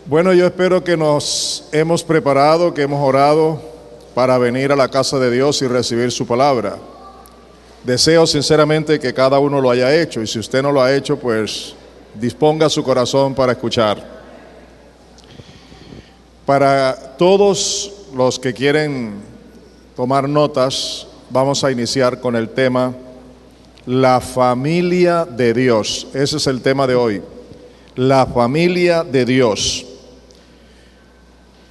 Bueno, yo espero que nos hemos preparado, que hemos orado para venir a la casa de Dios y recibir su palabra. Deseo sinceramente que cada uno lo haya hecho, y si usted no lo ha hecho, pues disponga su corazón para escuchar. Para todos los que quieren tomar notas, vamos a iniciar con el tema La familia de Dios. Ese es el tema de hoy, la familia de Dios.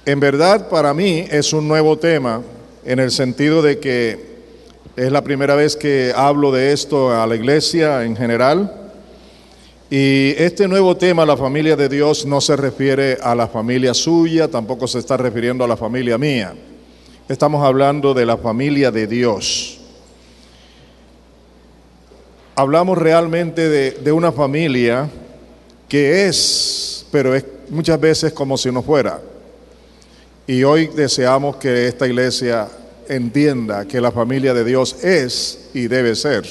En verdad, para mí es un nuevo tema, en el sentido de que es la primera vez que hablo de esto a la iglesia en general. Y este nuevo tema, la familia de Dios, no se refiere a la familia suya, tampoco se está refiriendo a la familia mía. Estamos hablando de la familia de Dios. Hablamos realmente de una familia que es, pero es muchas veces como si no fuera. Y hoy deseamos que esta iglesia entienda que la familia de Dios es y debe ser.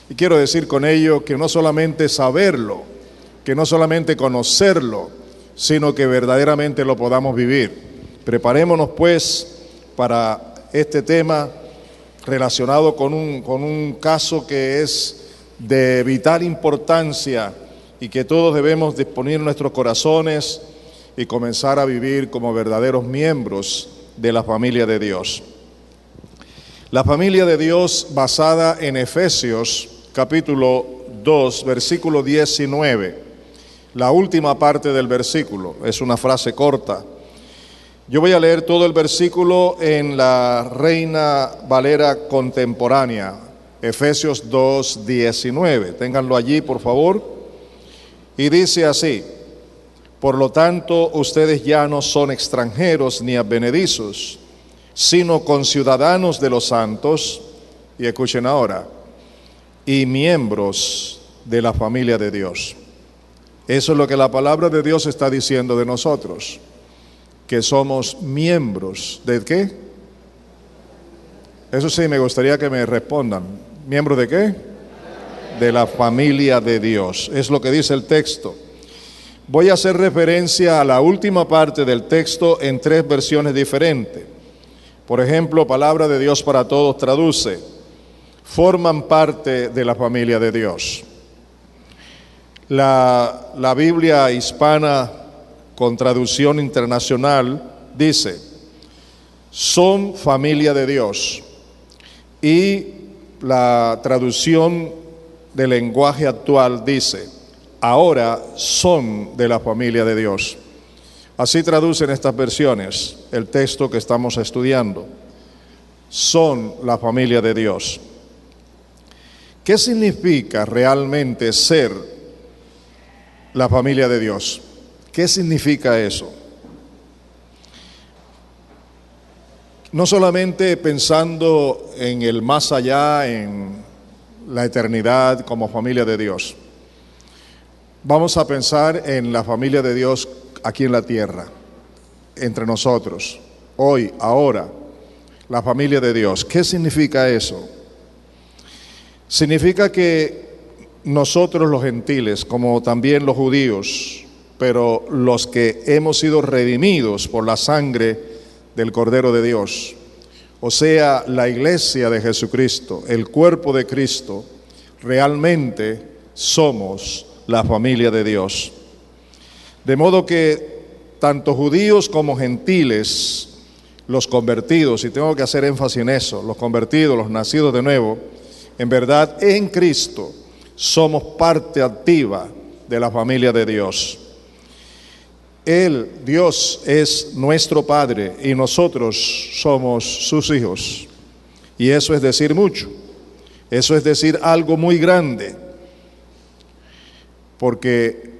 Y quiero decir con ello que no solamente saberlo, que no solamente conocerlo, sino que verdaderamente lo podamos vivir. Preparémonos pues para este tema relacionado con un caso que es de vital importancia y que todos debemos disponer nuestros corazones y comenzar a vivir como verdaderos miembros de la familia de Dios. La familia de Dios basada en Efesios capítulo 2, versículo 19. La última parte del versículo, es una frase corta. Yo voy a leer todo el versículo en la Reina Valera contemporánea, Efesios 2, 19. Ténganlo allí, por favor. Y dice así: por lo tanto, ustedes ya no son extranjeros ni advenedizos, sino conciudadanos de los santos, y escuchen ahora, y miembros de la familia de Dios. Eso es lo que la palabra de Dios está diciendo de nosotros, que somos miembros ¿de qué? Eso sí, me gustaría que me respondan. ¿Miembros de qué? De la familia de Dios. Es lo que dice el texto. Voy a hacer referencia a la última parte del texto en tres versiones diferentes. Por ejemplo, Palabra de Dios para Todos traduce: forman parte de la familia de Dios. La Biblia hispana con traducción internacional dice: son familia de Dios. Y la traducción del lenguaje actual dice: ahora son de la familia de Dios. Así traducen estas versiones el texto que estamos estudiando. Son la familia de Dios. ¿Qué significa realmente ser la familia de Dios? ¿Qué significa eso? No solamente pensando en el más allá, en la eternidad como familia de Dios. Vamos a pensar en la familia de Dios aquí en la tierra, entre nosotros, hoy, ahora, la familia de Dios. ¿Qué significa eso? Significa que nosotros los gentiles, como también los judíos, pero los que hemos sido redimidos por la sangre del Cordero de Dios, o sea, la iglesia de Jesucristo, el cuerpo de Cristo, realmente somos la familia de Dios. De modo que tanto judíos como gentiles, los convertidos, y tengo que hacer énfasis en eso, los convertidos, los nacidos de nuevo, en verdad en Cristo somos parte activa de la familia de Dios. Él, Dios, es nuestro Padre y nosotros somos sus hijos. Y eso es decir mucho, eso es decir algo muy grande, porque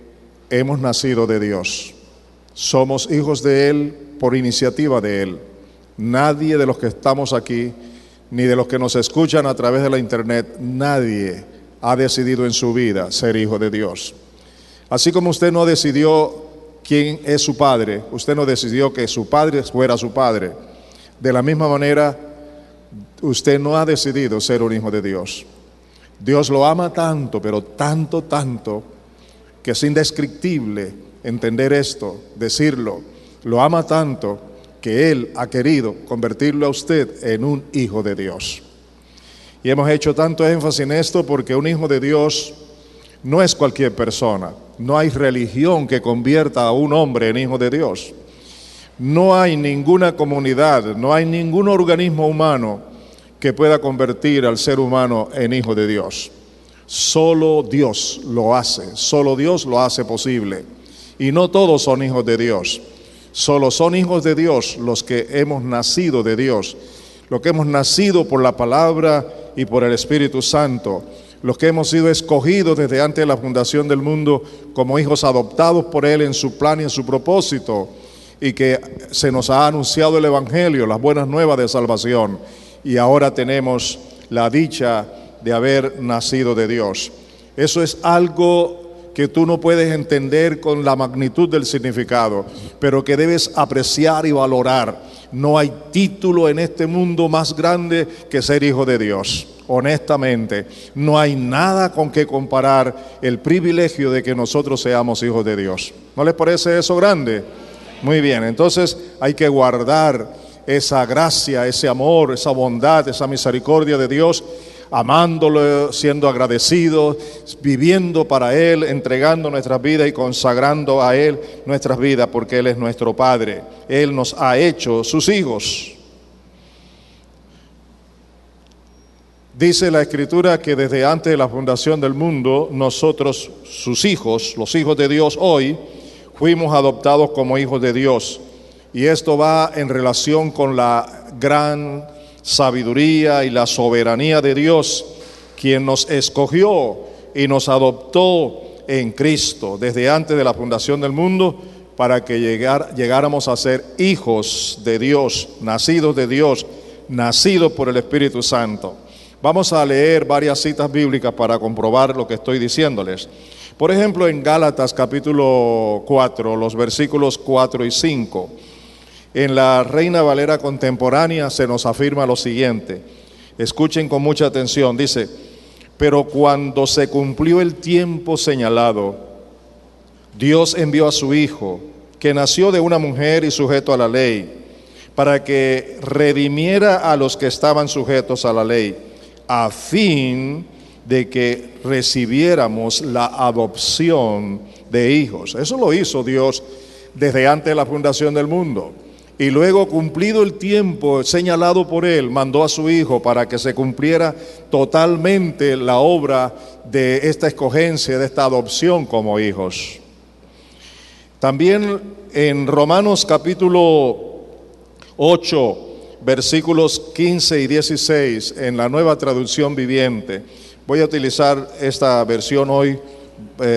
hemos nacido de Dios, somos hijos de Él por iniciativa de Él. Nadie de los que estamos aquí, ni de los que nos escuchan a través de la internet, nadie ha decidido en su vida ser hijo de Dios. Así como usted no decidió quién es su padre, usted no decidió que su padre fuera su padre, de la misma manera, usted no ha decidido ser un hijo de Dios. Dios lo ama tanto, pero tanto, tanto, que es indescriptible entender esto, decirlo. Lo ama tanto que Él ha querido convertirlo a usted en un hijo de Dios. Y hemos hecho tanto énfasis en esto porque un hijo de Dios no es cualquier persona. No hay religión que convierta a un hombre en hijo de Dios. No hay ninguna comunidad, no hay ningún organismo humano que pueda convertir al ser humano en hijo de Dios. Solo Dios lo hace, solo Dios lo hace posible. Y no todos son hijos de Dios. Solo son hijos de Dios los que hemos nacido de Dios, los que hemos nacido por la palabra y por el Espíritu Santo, los que hemos sido escogidos desde antes de la fundación del mundo como hijos adoptados por Él en su plan y en su propósito, y que se nos ha anunciado el Evangelio, las buenas nuevas de salvación, y ahora tenemos la dicha de haber nacido de Dios. Eso es algo que tú no puedes entender con la magnitud del significado, pero que debes apreciar y valorar. No hay título en este mundo más grande que ser hijo de Dios. Honestamente, no hay nada con que comparar el privilegio de que nosotros seamos hijos de Dios. ¿No les parece eso grande? Muy bien, entonces hay que guardar esa gracia, ese amor, esa bondad, esa misericordia de Dios, amándolo, siendo agradecidos, viviendo para Él, entregando nuestras vidas y consagrando a Él nuestras vidas, porque Él es nuestro Padre. Él nos ha hecho sus hijos. Dice la Escritura que desde antes de la fundación del mundo, nosotros, sus hijos, los hijos de Dios hoy, fuimos adoptados como hijos de Dios. Y esto va en relación con la gran sabiduría y la soberanía de Dios, quien nos escogió y nos adoptó en Cristo desde antes de la fundación del mundo, para que llegáramos a ser hijos de Dios, nacidos por el Espíritu Santo. Vamos a leer varias citas bíblicas para comprobar lo que estoy diciéndoles. Por ejemplo, en Gálatas capítulo 4, los versículos 4 y 5, en la Reina Valera contemporánea se nos afirma lo siguiente. Escuchen con mucha atención, dice: pero cuando se cumplió el tiempo señalado, Dios envió a su Hijo, que nació de una mujer y sujeto a la ley, para que redimiera a los que estaban sujetos a la ley, a fin de que recibiéramos la adopción de hijos. Eso lo hizo Dios desde antes de la fundación del mundo. Y luego, cumplido el tiempo señalado por Él, mandó a su Hijo para que se cumpliera totalmente la obra de esta escogencia, de esta adopción como hijos. También en Romanos capítulo 8, versículos 15 y 16, en la Nueva Traducción Viviente. Voy a utilizar esta versión hoy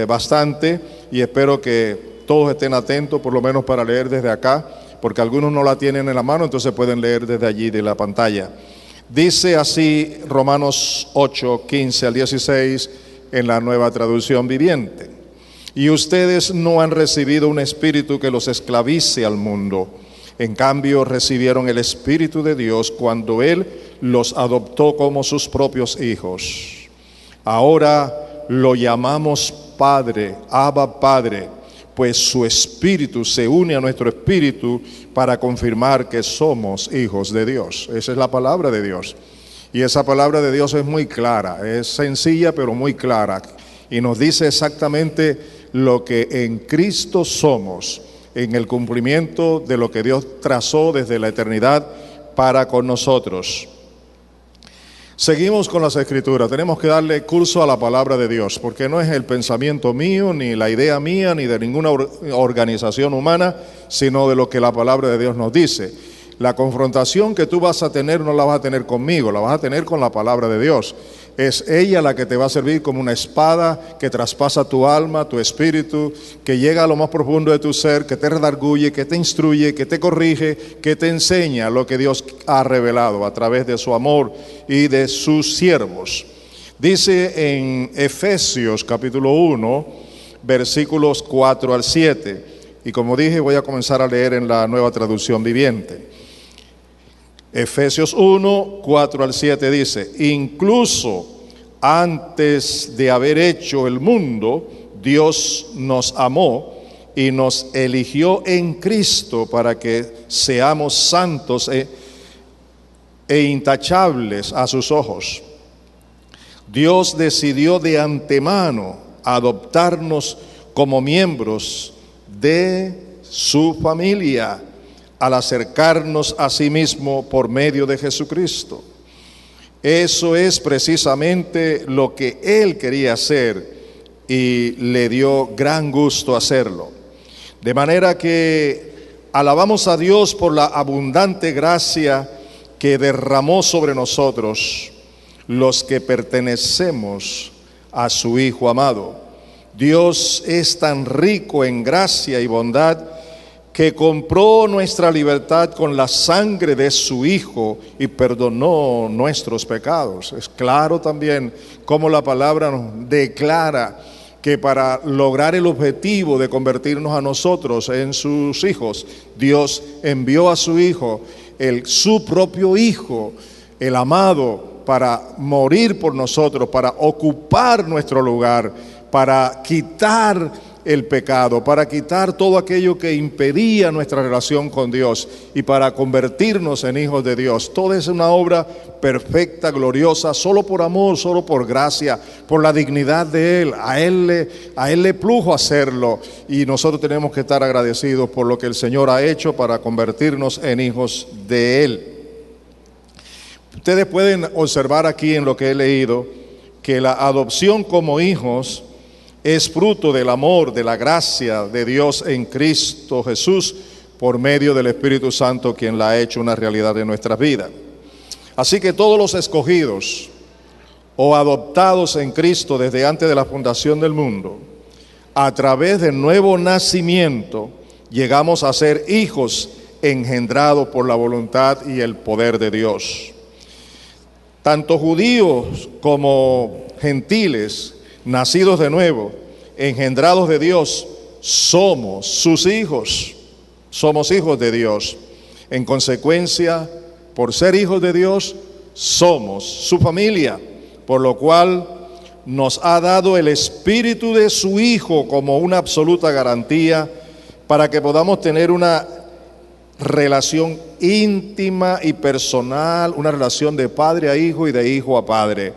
bastante, y espero que todos estén atentos, por lo menos para leer desde acá, porque algunos no la tienen en la mano, entonces pueden leer desde allí de la pantalla. Dice así Romanos 8, 15 al 16 en la Nueva Traducción Viviente: y ustedes no han recibido un espíritu que los esclavice al mundo. En cambio, recibieron el Espíritu de Dios cuando Él los adoptó como sus propios hijos. Ahora lo llamamos Padre, Abba Padre, pues su Espíritu se une a nuestro espíritu para confirmar que somos hijos de Dios. Esa es la palabra de Dios. Y esa palabra de Dios es muy clara, es sencilla pero muy clara. Y nos dice exactamente lo que en Cristo somos, en el cumplimiento de lo que Dios trazó desde la eternidad para con nosotros. Seguimos con las Escrituras. Tenemos que darle curso a la palabra de Dios, porque no es el pensamiento mío, ni la idea mía, ni de ninguna organización humana, sino de lo que la palabra de Dios nos dice. La confrontación que tú vas a tener no la vas a tener conmigo, la vas a tener con la palabra de Dios. Es ella la que te va a servir como una espada que traspasa tu alma, tu espíritu, que llega a lo más profundo de tu ser, que te redarguye, que te instruye, que te corrige, que te enseña lo que Dios ha revelado a través de su amor y de sus siervos. Dice en Efesios capítulo 1, versículos 4 al 7, y como dije, voy a comenzar a leer en la Nueva Traducción Viviente. Efesios 1, 4 al 7 dice: incluso antes de haber hecho el mundo, Dios nos amó y nos eligió en Cristo para que seamos santos e intachables a sus ojos. Dios decidió de antemano adoptarnos como miembros de su familia al acercarnos a sí mismo por medio de Jesucristo. Eso es precisamente lo que Él quería hacer y le dio gran gusto hacerlo. De manera que alabamos a Dios por la abundante gracia que derramó sobre nosotros, los que pertenecemos a su Hijo amado. Dios es tan rico en gracia y bondad que compró nuestra libertad con la sangre de su Hijo y perdonó nuestros pecados. Es claro también cómo la palabra nos declara que para lograr el objetivo de convertirnos a nosotros en sus hijos, Dios envió a su Hijo, su propio Hijo, el amado, para morir por nosotros, para ocupar nuestro lugar, para quitar el pecado, para quitar todo aquello que impedía nuestra relación con Dios y para convertirnos en hijos de Dios. Toda es una obra perfecta, gloriosa, solo por amor, solo por gracia, por la dignidad de Él. A Él le plujo hacerlo y nosotros tenemos que estar agradecidos por lo que el Señor ha hecho para convertirnos en hijos de Él. Ustedes pueden observar aquí en lo que he leído que la adopción como hijos es fruto del amor, de la gracia de Dios en Cristo Jesús por medio del Espíritu Santo, quien la ha hecho una realidad en nuestras vidas. Así que todos los escogidos o adoptados en Cristo desde antes de la fundación del mundo, a través del nuevo nacimiento, llegamos a ser hijos engendrados por la voluntad y el poder de Dios. Tanto judíos como gentiles, nacidos de nuevo, engendrados de Dios, somos sus hijos, somos hijos de Dios. En consecuencia, por ser hijos de Dios, somos su familia, por lo cual nos ha dado el Espíritu de su Hijo como una absoluta garantía para que podamos tener una relación íntima y personal, una relación de padre a hijo y de hijo a padre.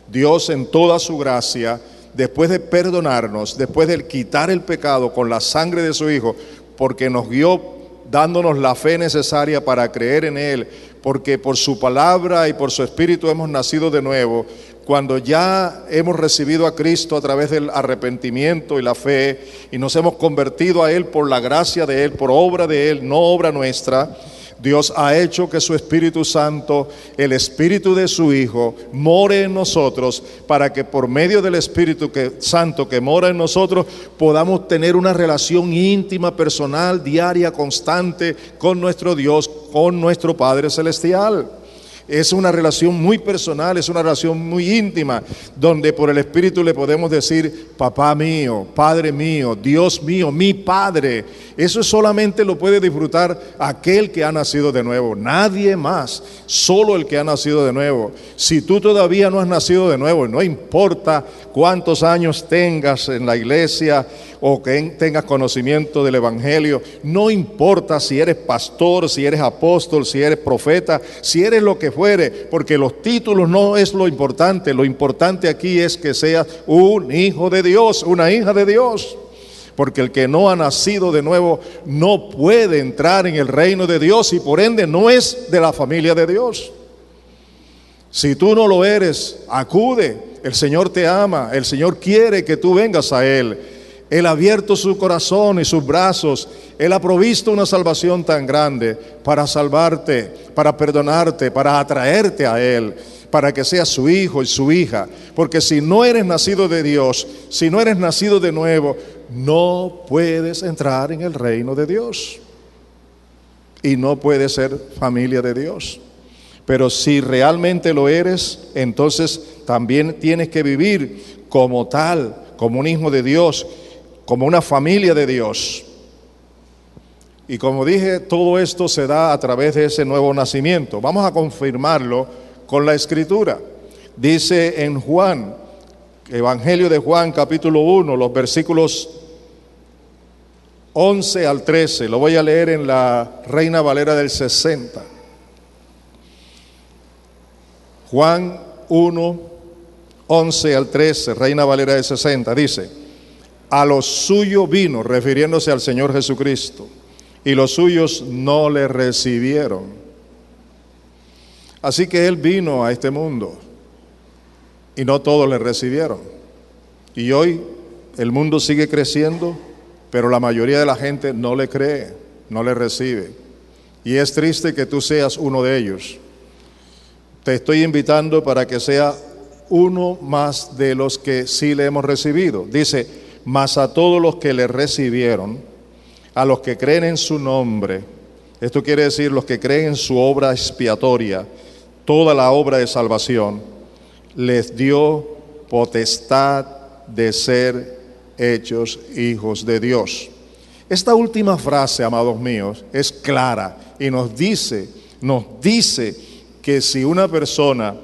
Dios en toda su gracia, después de perdonarnos, después de quitar el pecado con la sangre de su Hijo, porque nos guió dándonos la fe necesaria para creer en Él, porque por su palabra y por su Espíritu hemos nacido de nuevo. Cuando ya hemos recibido a Cristo a través del arrepentimiento y la fe y nos hemos convertido a Él por la gracia de Él, por obra de Él, no obra nuestra, Dios ha hecho que su Espíritu Santo, el Espíritu de su Hijo, more en nosotros para que por medio del Espíritu Santo que mora en nosotros podamos tener una relación íntima, personal, diaria, constante con nuestro Dios, con nuestro Padre Celestial. Es una relación muy personal, es una relación muy íntima, donde por el Espíritu le podemos decir, papá mío, padre mío, Dios mío, mi Padre. Eso solamente lo puede disfrutar aquel que ha nacido de nuevo, nadie más, solo el que ha nacido de nuevo. Si tú todavía no has nacido de nuevo, no importa cuántos años tengas en la iglesia o que tengas conocimiento del Evangelio, no importa si eres pastor, si eres apóstol, si eres profeta, si eres lo que fuere, porque los títulos no es lo importante aquí es que seas un hijo de Dios, una hija de Dios, porque el que no ha nacido de nuevo no puede entrar en el reino de Dios y por ende no es de la familia de Dios. Si tú no lo eres, acude, el Señor te ama, el Señor quiere que tú vengas a Él. Él ha abierto su corazón y sus brazos. Él ha provisto una salvación tan grande para salvarte, para perdonarte, para atraerte a Él, para que seas su hijo y su hija. Porque si no eres nacido de Dios, si no eres nacido de nuevo, no puedes entrar en el reino de Dios. Y no puedes ser familia de Dios. Pero si realmente lo eres, entonces también tienes que vivir como tal, como un hijo de Dios, como una familia de Dios. Y como dije, todo esto se da a través de ese nuevo nacimiento. Vamos a confirmarlo con la Escritura. Dice en Juan, Evangelio de Juan, capítulo 1, los versículos 11 al 13. Lo voy a leer en la Reina Valera del 60. Juan 1, 11 al 13, Reina Valera del 60, dice: a los suyos vino, refiriéndose al Señor Jesucristo, y los suyos no le recibieron. Así que Él vino a este mundo y no todos le recibieron. Y hoy el mundo sigue creciendo, pero la mayoría de la gente no le cree, no le recibe. Y es triste que tú seas uno de ellos. Te estoy invitando para que sea uno más de los que sí le hemos recibido. Dice: mas a todos los que le recibieron, a los que creen en su nombre, esto quiere decir los que creen en su obra expiatoria, toda la obra de salvación, les dio potestad de ser hechos hijos de Dios. Esta última frase, amados míos, es clara y nos dice que si una persona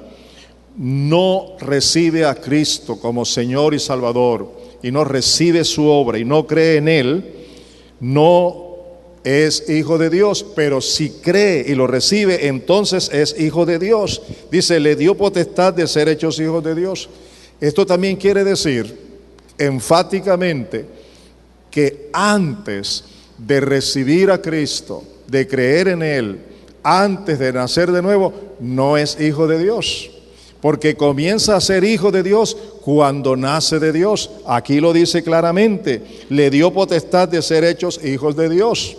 no recibe a Cristo como Señor y Salvador y no recibe su obra y no cree en Él, no es hijo de Dios. Pero si cree y lo recibe, entonces es hijo de Dios. Dice: le dio potestad de ser hechos hijos de Dios. Esto también quiere decir enfáticamente que antes de recibir a Cristo, de creer en Él, antes de nacer de nuevo, no es hijo de Dios, porque comienza a ser hijo de Dios cuando nace de Dios. Aquí lo dice claramente: le dio potestad de ser hechos hijos de Dios.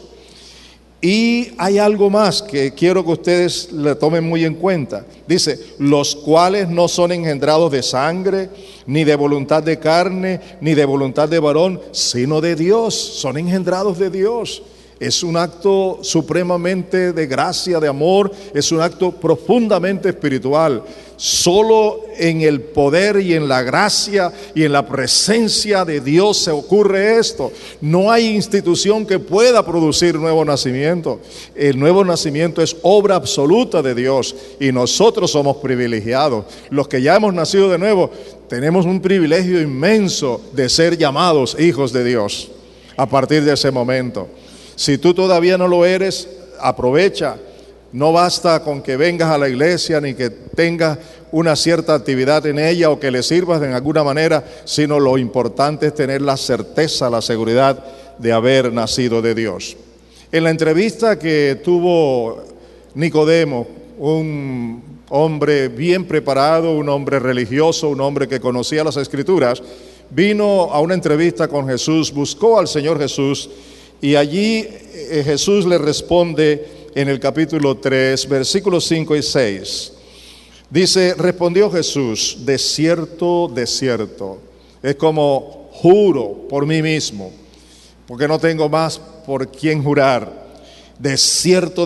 Y hay algo más que quiero que ustedes le tomen muy en cuenta. Dice: los cuales no son engendrados de sangre, ni de voluntad de carne, ni de voluntad de varón, sino de Dios. Son engendrados de Dios. Es un acto supremamente de gracia, de amor, es un acto profundamente espiritual. Solo en el poder y en la gracia y en la presencia de Dios se ocurre esto. No hay institución que pueda producir nuevo nacimiento. El nuevo nacimiento es obra absoluta de Dios y nosotros somos privilegiados. Los que ya hemos nacido de nuevo tenemos un privilegio inmenso de ser llamados hijos de Dios a partir de ese momento. Si tú todavía no lo eres, aprovecha. No basta con que vengas a la iglesia ni que tengas una cierta actividad en ella o que le sirvas de alguna manera, sino lo importante es tener la certeza, la seguridad de haber nacido de Dios. En la entrevista que tuvo Nicodemo, un hombre bien preparado, un hombre religioso, un hombre que conocía las Escrituras, vino a una entrevista con Jesús, buscó al Señor Jesús, y allí Jesús le responde en el capítulo 3, versículos 5 y 6. Dice: respondió Jesús: de cierto, es como juro por mí mismo, porque no tengo más por quién jurar. De cierto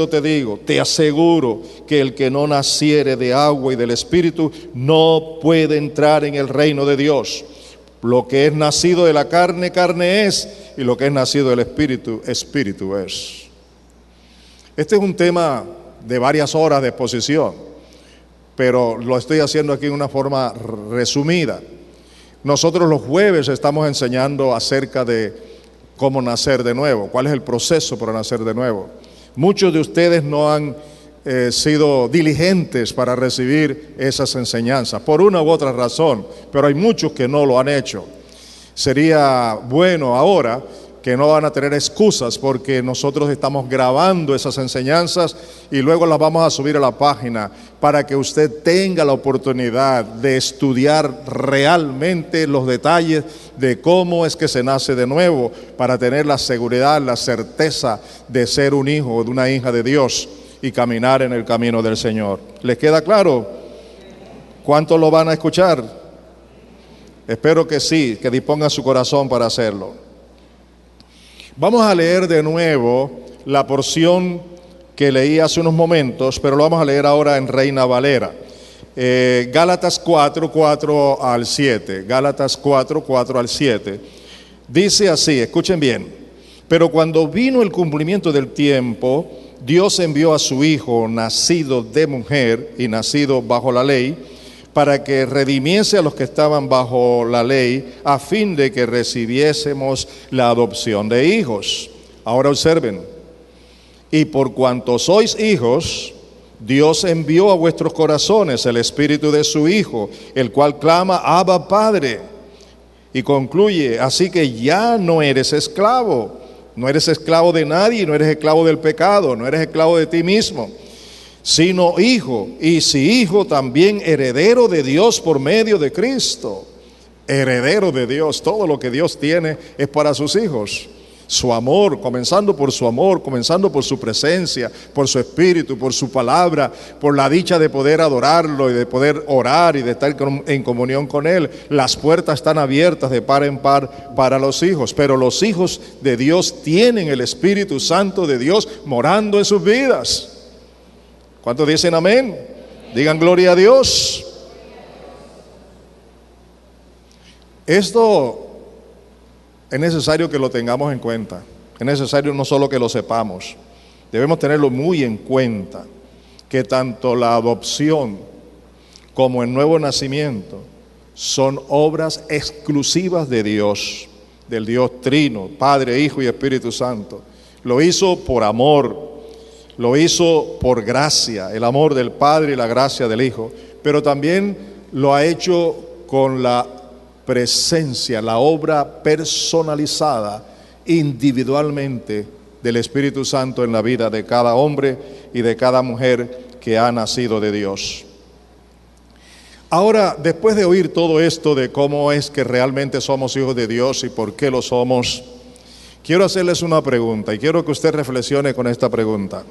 te digo, te aseguro que el que no naciere de agua y del Espíritu no puede entrar en el reino de Dios. Lo que es nacido de la carne, carne es, y lo que es nacido del Espíritu, Espíritu es. Este es un tema de varias horas de exposición, pero lo estoy haciendo aquí en una forma resumida. Nosotros los jueves estamos enseñando acerca de cómo nacer de nuevo, cuál es el proceso para nacer de nuevo. Muchos de ustedes no han sido diligentes para recibir esas enseñanzas, por una u otra razón, pero hay muchos que no lo han hecho. Sería bueno ahora que no van a tener excusas, porque nosotros estamos grabando esas enseñanzas y luego las vamos a subir a la página para que usted tenga la oportunidad de estudiar realmente los detalles de cómo es que se nace de nuevo, para tener la seguridad, la certeza de ser un hijo o de una hija de Dios y caminar en el camino del Señor. ¿Les queda claro? ¿Cuántos lo van a escuchar? Espero que sí, que dispongan su corazón para hacerlo. Vamos a leer de nuevo la porción que leí hace unos momentos, pero lo vamos a leer ahora en Reina Valera. Gálatas 4, 4 al 7. Gálatas 4, 4 al 7. Dice así, escuchen bien: pero cuando vino el cumplimiento del tiempo, Dios envió a su Hijo, nacido de mujer y nacido bajo la ley, para que redimiese a los que estaban bajo la ley, a fin de que recibiésemos la adopción de hijos. Ahora observen, y por cuanto sois hijos, Dios envió a vuestros corazones el Espíritu de su Hijo, el cual clama, Abba, Padre. Y concluye, así que ya no eres esclavo de nadie, no eres esclavo del pecado, no eres esclavo de ti mismo, sino hijo, y si hijo, también heredero de Dios por medio de Cristo. Heredero de Dios, todo lo que Dios tiene es para sus hijos. Su amor, comenzando por su presencia, por su espíritu, por su palabra, por la dicha de poder adorarlo y de poder orar y de estar en comunión con Él. Las puertas están abiertas de par en par para los hijos, pero los hijos de Dios tienen el Espíritu Santo de Dios morando en sus vidas. ¿Cuántos dicen amén? Digan gloria a Dios. Esto es necesario que lo tengamos en cuenta. Es necesario no solo que lo sepamos, debemos tenerlo muy en cuenta, que tanto la adopción como el nuevo nacimiento son obras exclusivas de Dios, del Dios Trino, Padre, Hijo y Espíritu Santo. Lo hizo por amor, lo hizo por gracia, el amor del Padre y la gracia del Hijo, pero también lo ha hecho con la presencia, la obra personalizada individualmente del Espíritu Santo en la vida de cada hombre y de cada mujer que ha nacido de Dios. Ahora, después de oír todo esto de cómo es que realmente somos hijos de Dios y por qué lo somos, quiero hacerles una pregunta y quiero que usted reflexione con esta pregunta.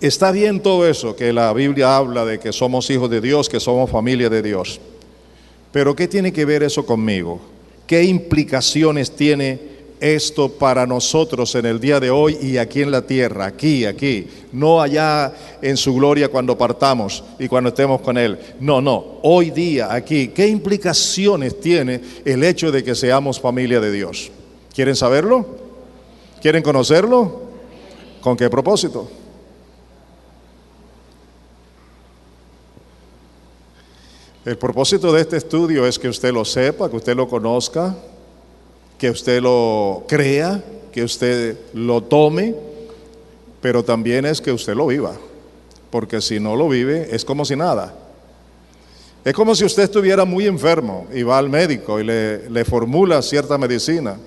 Está bien todo eso que la Biblia habla de que somos hijos de Dios, que somos familia de Dios. Pero ¿qué tiene que ver eso conmigo? ¿Qué implicaciones tiene esto para nosotros en el día de hoy y aquí en la tierra? Aquí, no allá en su gloria cuando partamos y cuando estemos con Él. No, hoy día, aquí. ¿Qué implicaciones tiene el hecho de que seamos familia de Dios? ¿Quieren saberlo? ¿Quieren conocerlo? ¿Con qué propósito? El propósito de este estudio es que usted lo sepa, que usted lo conozca, que usted lo crea, que usted lo tome, pero también es que usted lo viva, porque si no lo vive es como si nada. Es como si usted estuviera muy enfermo y va al médico y le formula cierta medicina,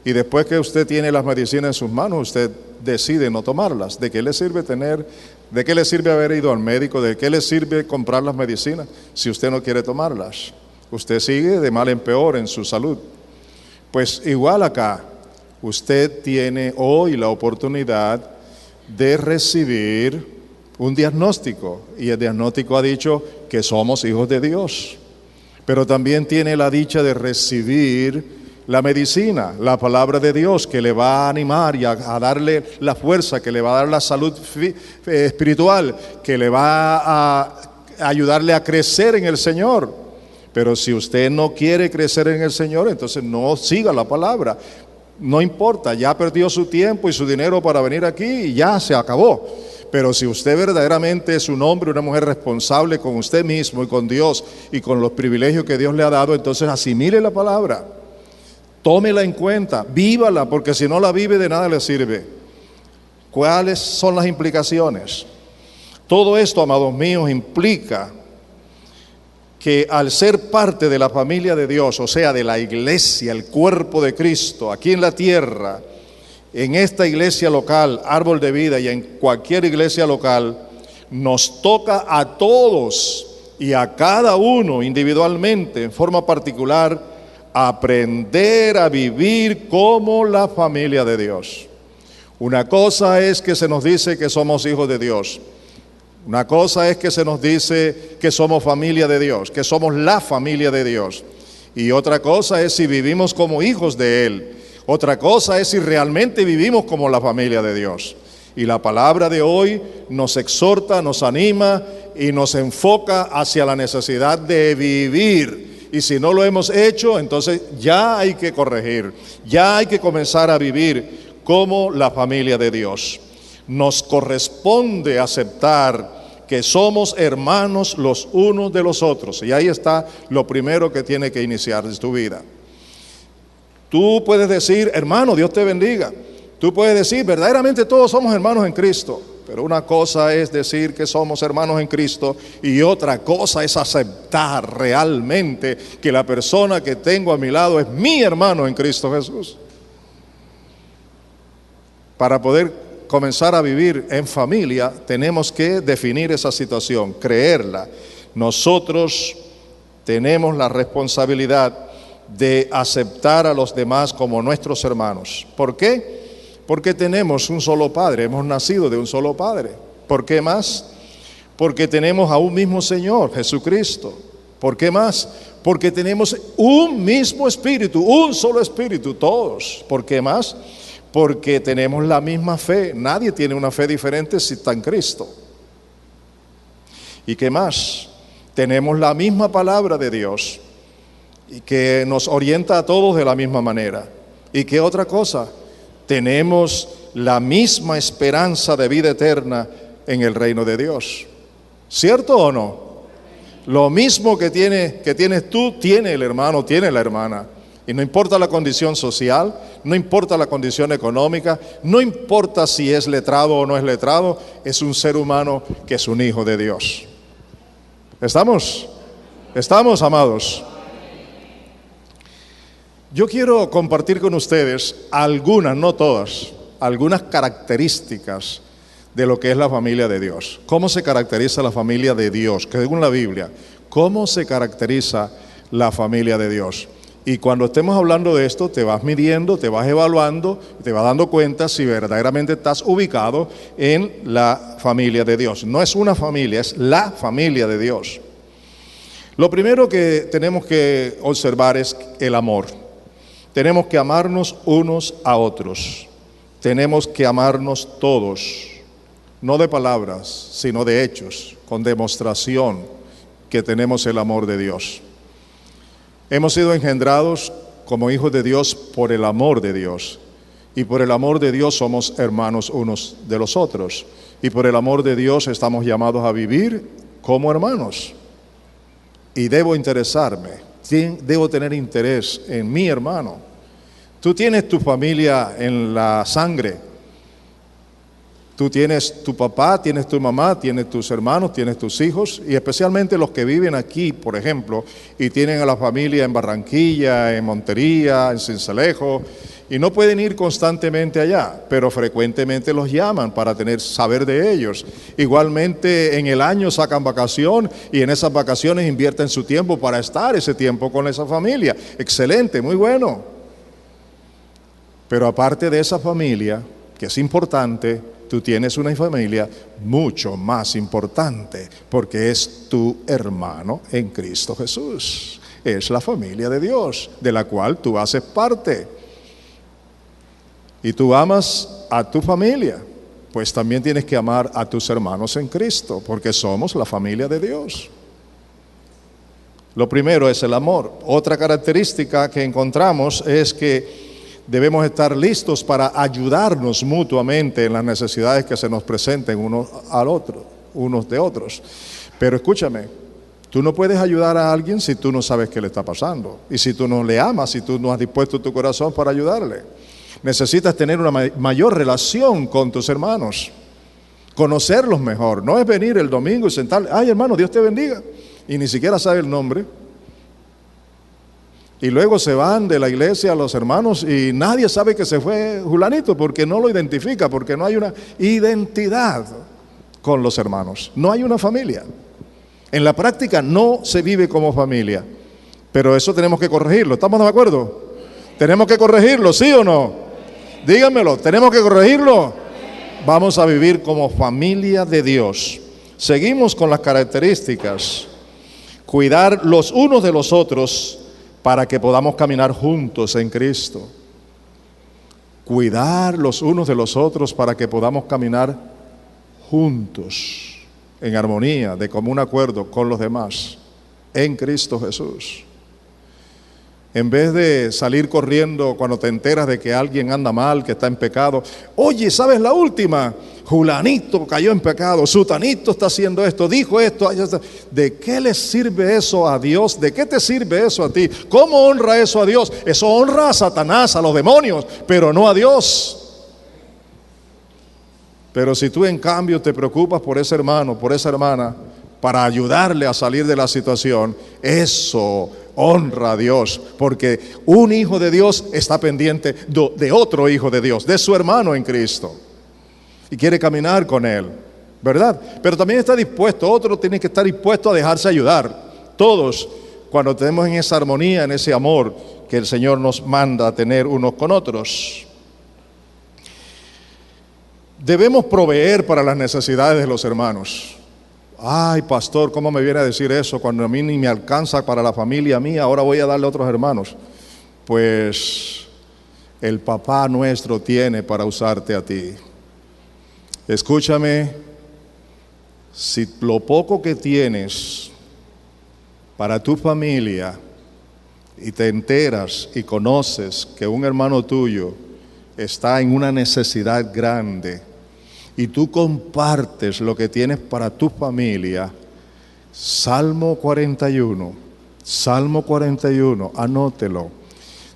y después que usted tiene las medicinas en sus manos, usted decide no tomarlas. ¿De qué le sirve de qué le sirve haber ido al médico? ¿De qué le sirve comprar las medicinas si usted no quiere tomarlas? Usted sigue de mal en peor en su salud. Pues igual acá, usted tiene hoy la oportunidad de recibir un diagnóstico, y el diagnóstico ha dicho que somos hijos de Dios, pero también tiene la dicha de recibir la medicina, la palabra de Dios, que le va a animar y a darle la fuerza, que le va a dar la salud espiritual, que le va a ayudarle a crecer en el Señor. Pero si usted no quiere crecer en el Señor, entonces no siga la palabra. No importa, ya perdió su tiempo y su dinero para venir aquí y ya se acabó. Pero si usted verdaderamente es un hombre, una mujer responsable con usted mismo y con Dios y con los privilegios que Dios le ha dado, entonces asimile la palabra. Tómela en cuenta, vívala, porque si no la vive de nada le sirve. ¿Cuáles son las implicaciones? Todo esto, amados míos, implica que al ser parte de la familia de Dios, o sea, de la iglesia, el cuerpo de Cristo, aquí en la tierra, en esta iglesia local, Árbol de Vida, y en cualquier iglesia local, nos toca a todos y a cada uno individualmente, en forma particular, aprender a vivir como la familia de Dios. Una cosa es que se nos dice que somos hijos de Dios. Una cosa es que se nos dice que somos familia de Dios, que somos la familia de Dios. Y otra cosa es si vivimos como hijos de Él. Otra cosa es si realmente vivimos como la familia de Dios. Y la palabra de hoy nos exhorta, nos anima y nos enfoca hacia la necesidad de vivir. Y si no lo hemos hecho, entonces ya hay que corregir, ya hay que comenzar a vivir como la familia de Dios. Nos corresponde aceptar que somos hermanos los unos de los otros. Y ahí está lo primero que tiene que iniciar en tu vida. Tú puedes decir, hermano, Dios te bendiga. Tú puedes decir, verdaderamente todos somos hermanos en Cristo. Pero una cosa es decir que somos hermanos en Cristo y otra cosa es aceptar realmente que la persona que tengo a mi lado es mi hermano en Cristo Jesús. Para poder comenzar a vivir en familia, tenemos que definir esa situación, creerla. Nosotros tenemos la responsabilidad de aceptar a los demás como nuestros hermanos. ¿Por qué? Porque tenemos un solo Padre, hemos nacido de un solo Padre. ¿Por qué más? Porque tenemos a un mismo Señor, Jesucristo. ¿Por qué más? Porque tenemos un mismo Espíritu, un solo Espíritu, todos. ¿Por qué más? Porque tenemos la misma fe. Nadie tiene una fe diferente si está en Cristo. ¿Y qué más? Tenemos la misma palabra de Dios y que nos orienta a todos de la misma manera. ¿Y qué otra cosa? Tenemos la misma esperanza de vida eterna en el reino de Dios. ¿Cierto o no? Lo mismo que tienes tú, tiene el hermano, tiene la hermana. Y no importa la condición social, no importa la condición económica, no importa si es letrado o no es letrado, es un ser humano que es un hijo de Dios. ¿Estamos? ¿Estamos, amados? Yo quiero compartir con ustedes algunas, no todas, algunas características de lo que es la familia de Dios. ¿Cómo se caracteriza la familia de Dios? Que según la Biblia, ¿cómo se caracteriza la familia de Dios? Y cuando estemos hablando de esto, te vas midiendo, te vas evaluando, te vas dando cuenta si verdaderamente estás ubicado en la familia de Dios. No es una familia, es la familia de Dios. Lo primero que tenemos que observar es el amor. Tenemos que amarnos unos a otros. Tenemos que amarnos todos, no de palabras, sino de hechos, con demostración que tenemos el amor de Dios. Hemos sido engendrados como hijos de Dios por el amor de Dios. Y por el amor de Dios somos hermanos unos de los otros. Y por el amor de Dios estamos llamados a vivir como hermanos. Y debo interesarme, debo tener interés en mi hermano. Tú tienes tu familia en la sangre. Tú tienes tu papá, tienes tu mamá, tienes tus hermanos, tienes tus hijos, y especialmente los que viven aquí, por ejemplo, y tienen a la familia en Barranquilla, en Montería, en Sincelejo, y no pueden ir constantemente allá, pero frecuentemente los llaman para saber de ellos. Igualmente en el año sacan vacación y en esas vacaciones invierten su tiempo para estar ese tiempo con esa familia. Excelente, muy bueno. Pero aparte de esa familia, que es importante, tú tienes una familia mucho más importante, porque es tu hermano en Cristo Jesús. Es la familia de Dios, de la cual tú haces parte. Y tú amas a tu familia, pues también tienes que amar a tus hermanos en Cristo, porque somos la familia de Dios. Lo primero es el amor. Otra característica que encontramos es que debemos estar listos para ayudarnos mutuamente en las necesidades que se nos presenten unos de otros. Pero escúchame, tú no puedes ayudar a alguien si tú no sabes qué le está pasando. Y si tú no le amas, si tú no has dispuesto tu corazón para ayudarle. Necesitas tener una mayor relación con tus hermanos. Conocerlos mejor. No es venir el domingo y sentarle, ay hermano, Dios te bendiga. Y ni siquiera sabe el nombre. Y luego se van de la iglesia los hermanos y nadie sabe que se fue Julanito porque no lo identifica, porque no hay una identidad con los hermanos. No hay una familia. En la práctica no se vive como familia, pero eso tenemos que corregirlo. ¿Estamos de acuerdo? Tenemos que corregirlo, ¿sí o no? Díganmelo, ¿tenemos que corregirlo? Vamos a vivir como familia de Dios. Seguimos con las características. Cuidar los unos de los otros para que podamos caminar juntos en Cristo. Cuidar los unos de los otros para que podamos caminar juntos, en armonía, de común acuerdo con los demás, en Cristo Jesús. En vez de salir corriendo cuando te enteras de que alguien anda mal, que está en pecado. Oye, ¿sabes la última? Julanito cayó en pecado, sutanito está haciendo esto, dijo esto. ¿De qué le sirve eso a Dios? ¿De qué te sirve eso a ti? ¿Cómo honra eso a Dios? Eso honra a Satanás, a los demonios, pero no a Dios. Pero si tú en cambio te preocupas por ese hermano, por esa hermana, para ayudarle a salir de la situación, eso honra a Dios, porque un hijo de Dios está pendiente de otro hijo de Dios, de su hermano en Cristo, y quiere caminar con él, ¿verdad? Pero también está dispuesto, otro tiene que estar dispuesto a dejarse ayudar. Todos, cuando tenemos en esa armonía, en ese amor que el Señor nos manda a tener unos con otros. Debemos proveer para las necesidades de los hermanos. Ay, pastor, ¿cómo me viene a decir eso cuando a mí ni me alcanza para la familia mía? Ahora voy a darle a otros hermanos. Pues el papá nuestro tiene para usarte a ti. Escúchame, si lo poco que tienes para tu familia y te enteras y conoces que un hermano tuyo está en una necesidad grande, y tú compartes lo que tienes para tu familia, Salmo 41, anótelo.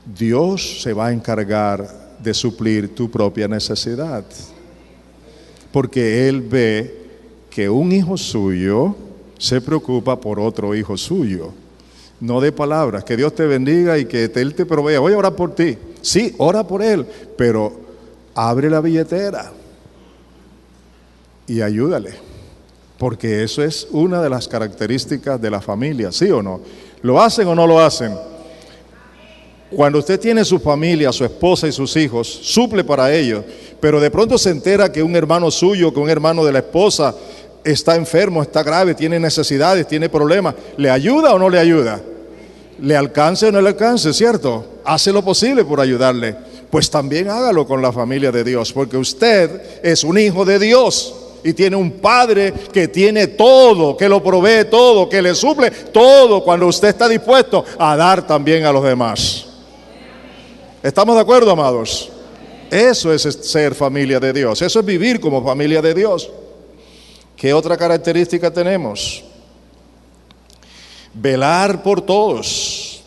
Dios se va a encargar de suplir tu propia necesidad, porque Él ve que un hijo suyo se preocupa por otro hijo suyo. No de palabras, que Dios te bendiga y que Él te provea. Voy a orar por ti. Sí, ora por Él, pero abre la billetera y ayúdale, porque eso es una de las características de la familia, ¿sí o no? ¿Lo hacen o no lo hacen? Cuando usted tiene su familia, su esposa y sus hijos, suple para ellos, pero de pronto se entera que un hermano suyo, que un hermano de la esposa está enfermo, está grave, tiene necesidades, tiene problemas, ¿le ayuda o no le ayuda? ¿Le alcance o no le alcance, cierto? Hace lo posible por ayudarle. Pues también hágalo con la familia de Dios, porque usted es un hijo de Dios y tiene un Padre que tiene todo, que lo provee todo, que le suple todo, cuando usted está dispuesto a dar también a los demás. ¿Estamos de acuerdo, amados? Eso es ser familia de Dios, eso es vivir como familia de Dios. ¿Qué otra característica tenemos? Velar por todos,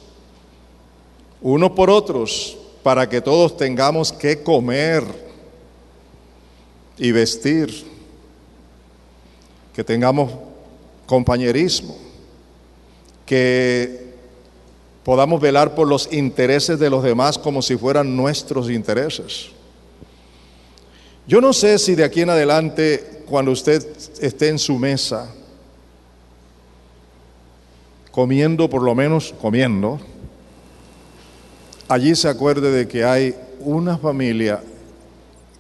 unos por otros, para que todos tengamos que comer y vestir, que tengamos compañerismo, que podamos velar por los intereses de los demás como si fueran nuestros intereses. Yo no sé si de aquí en adelante, cuando usted esté en su mesa, comiendo, por lo menos comiendo, allí se acuerde de que hay una familia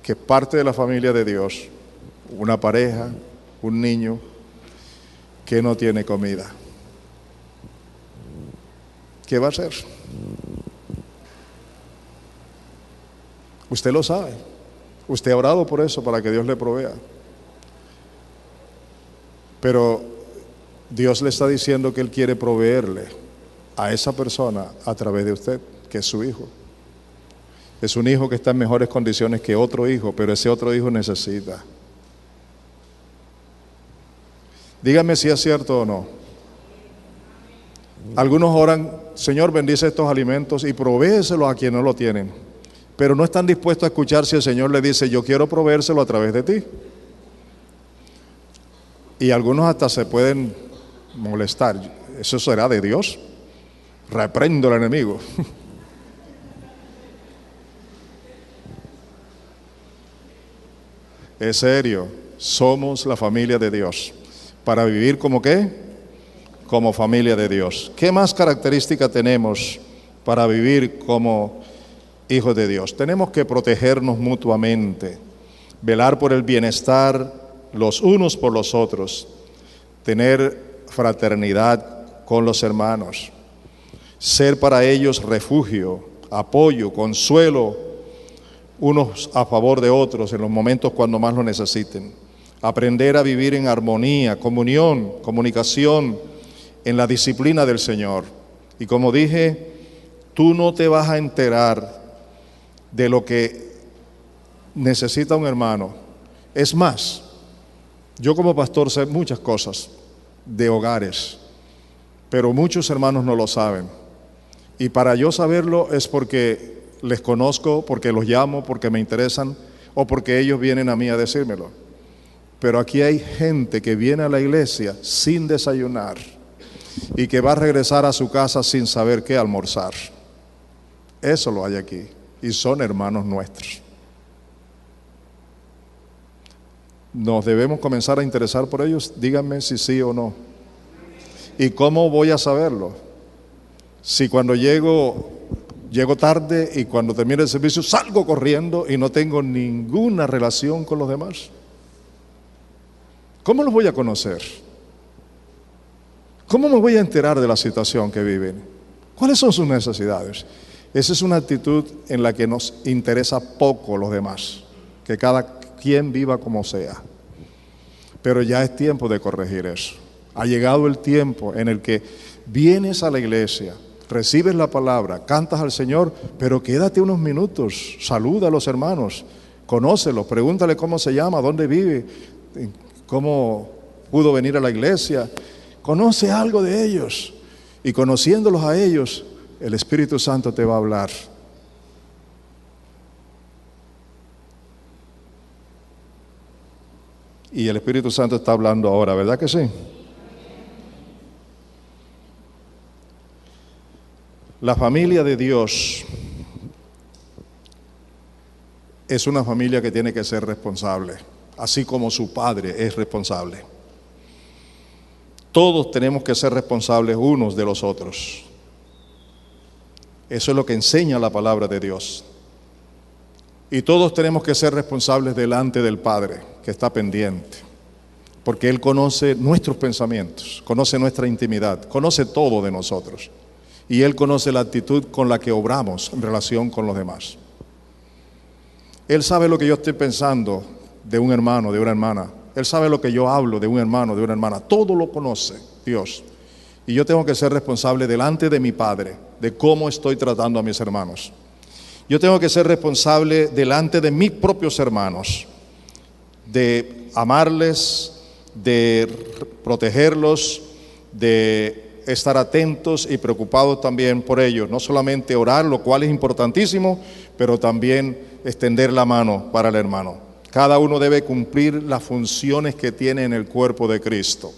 que es parte de la familia de Dios, una pareja, un niño que no tiene comida. ¿Qué va a hacer? Usted lo sabe. Usted ha orado por eso, para que Dios le provea. Pero Dios le está diciendo que Él quiere proveerle a esa persona a través de usted, que es su hijo. Es un hijo que está en mejores condiciones que otro hijo, pero ese otro hijo necesita. Dígame si es cierto o no. Algunos oran, Señor, bendice estos alimentos y provéeselos a quienes no lo tienen, pero no están dispuestos a escuchar si el Señor le dice, yo quiero proveérselo a través de ti. Y algunos hasta se pueden molestar. ¿Eso será de Dios? Reprendo al enemigo. Es serio, somos la familia de Dios. Para vivir como ¿qué? Como familia de Dios. ¿Qué más características tenemos para vivir como hijos de Dios? Tenemos que protegernos mutuamente, velar por el bienestar los unos por los otros, tener fraternidad con los hermanos, ser para ellos refugio, apoyo, consuelo, unos a favor de otros en los momentos cuando más lo necesiten. Aprender a vivir en armonía, comunión, comunicación, en la disciplina del Señor. Y como dije, tú no te vas a enterar de lo que necesita un hermano. Es más, yo como pastor sé muchas cosas de hogares, pero muchos hermanos no lo saben. Y para yo saberlo es porque les conozco, porque los llamo, porque me interesan o porque ellos vienen a mí a decírmelo. Pero aquí hay gente que viene a la iglesia sin desayunar y que va a regresar a su casa sin saber qué almorzar. Eso lo hay aquí y son hermanos nuestros. ¿Nos debemos comenzar a interesar por ellos? Díganme si sí o no. ¿Y cómo voy a saberlo? Si cuando llego tarde y cuando termine el servicio salgo corriendo y no tengo ninguna relación con los demás. ¿Cómo los voy a conocer? ¿Cómo me voy a enterar de la situación que viven? ¿Cuáles son sus necesidades? Esa es una actitud en la que nos interesa poco los demás, que cada quien viva como sea. Pero ya es tiempo de corregir eso. Ha llegado el tiempo en el que vienes a la iglesia, recibes la palabra, cantas al Señor, pero quédate unos minutos, saluda a los hermanos, conócelos, pregúntale cómo se llama, dónde vive, cómo pudo venir a la iglesia. Conoce algo de ellos y conociéndolos a ellos, el Espíritu Santo te va a hablar. Y el Espíritu Santo está hablando ahora, ¿verdad que sí? La familia de Dios es una familia que tiene que ser responsable, así como su Padre es responsable. Todos tenemos que ser responsables unos de los otros. Eso es lo que enseña la palabra de Dios. Y todos tenemos que ser responsables delante del Padre, que está pendiente, porque Él conoce nuestros pensamientos, conoce nuestra intimidad, conoce todo de nosotros. Y Él conoce la actitud con la que obramos en relación con los demás. Él sabe lo que yo estoy pensando de un hermano, de una hermana. Él sabe lo que yo hablo de un hermano, de una hermana. Todo lo conoce Dios. Y yo tengo que ser responsable delante de mi Padre, de cómo estoy tratando a mis hermanos. Yo tengo que ser responsable delante de mis propios hermanos, de amarles, de protegerlos, de estar atentos y preocupados también por ellos. No solamente orar, lo cual es importantísimo, pero también extender la mano para el hermano. Cada uno debe cumplir las funciones que tiene en el cuerpo de Cristo.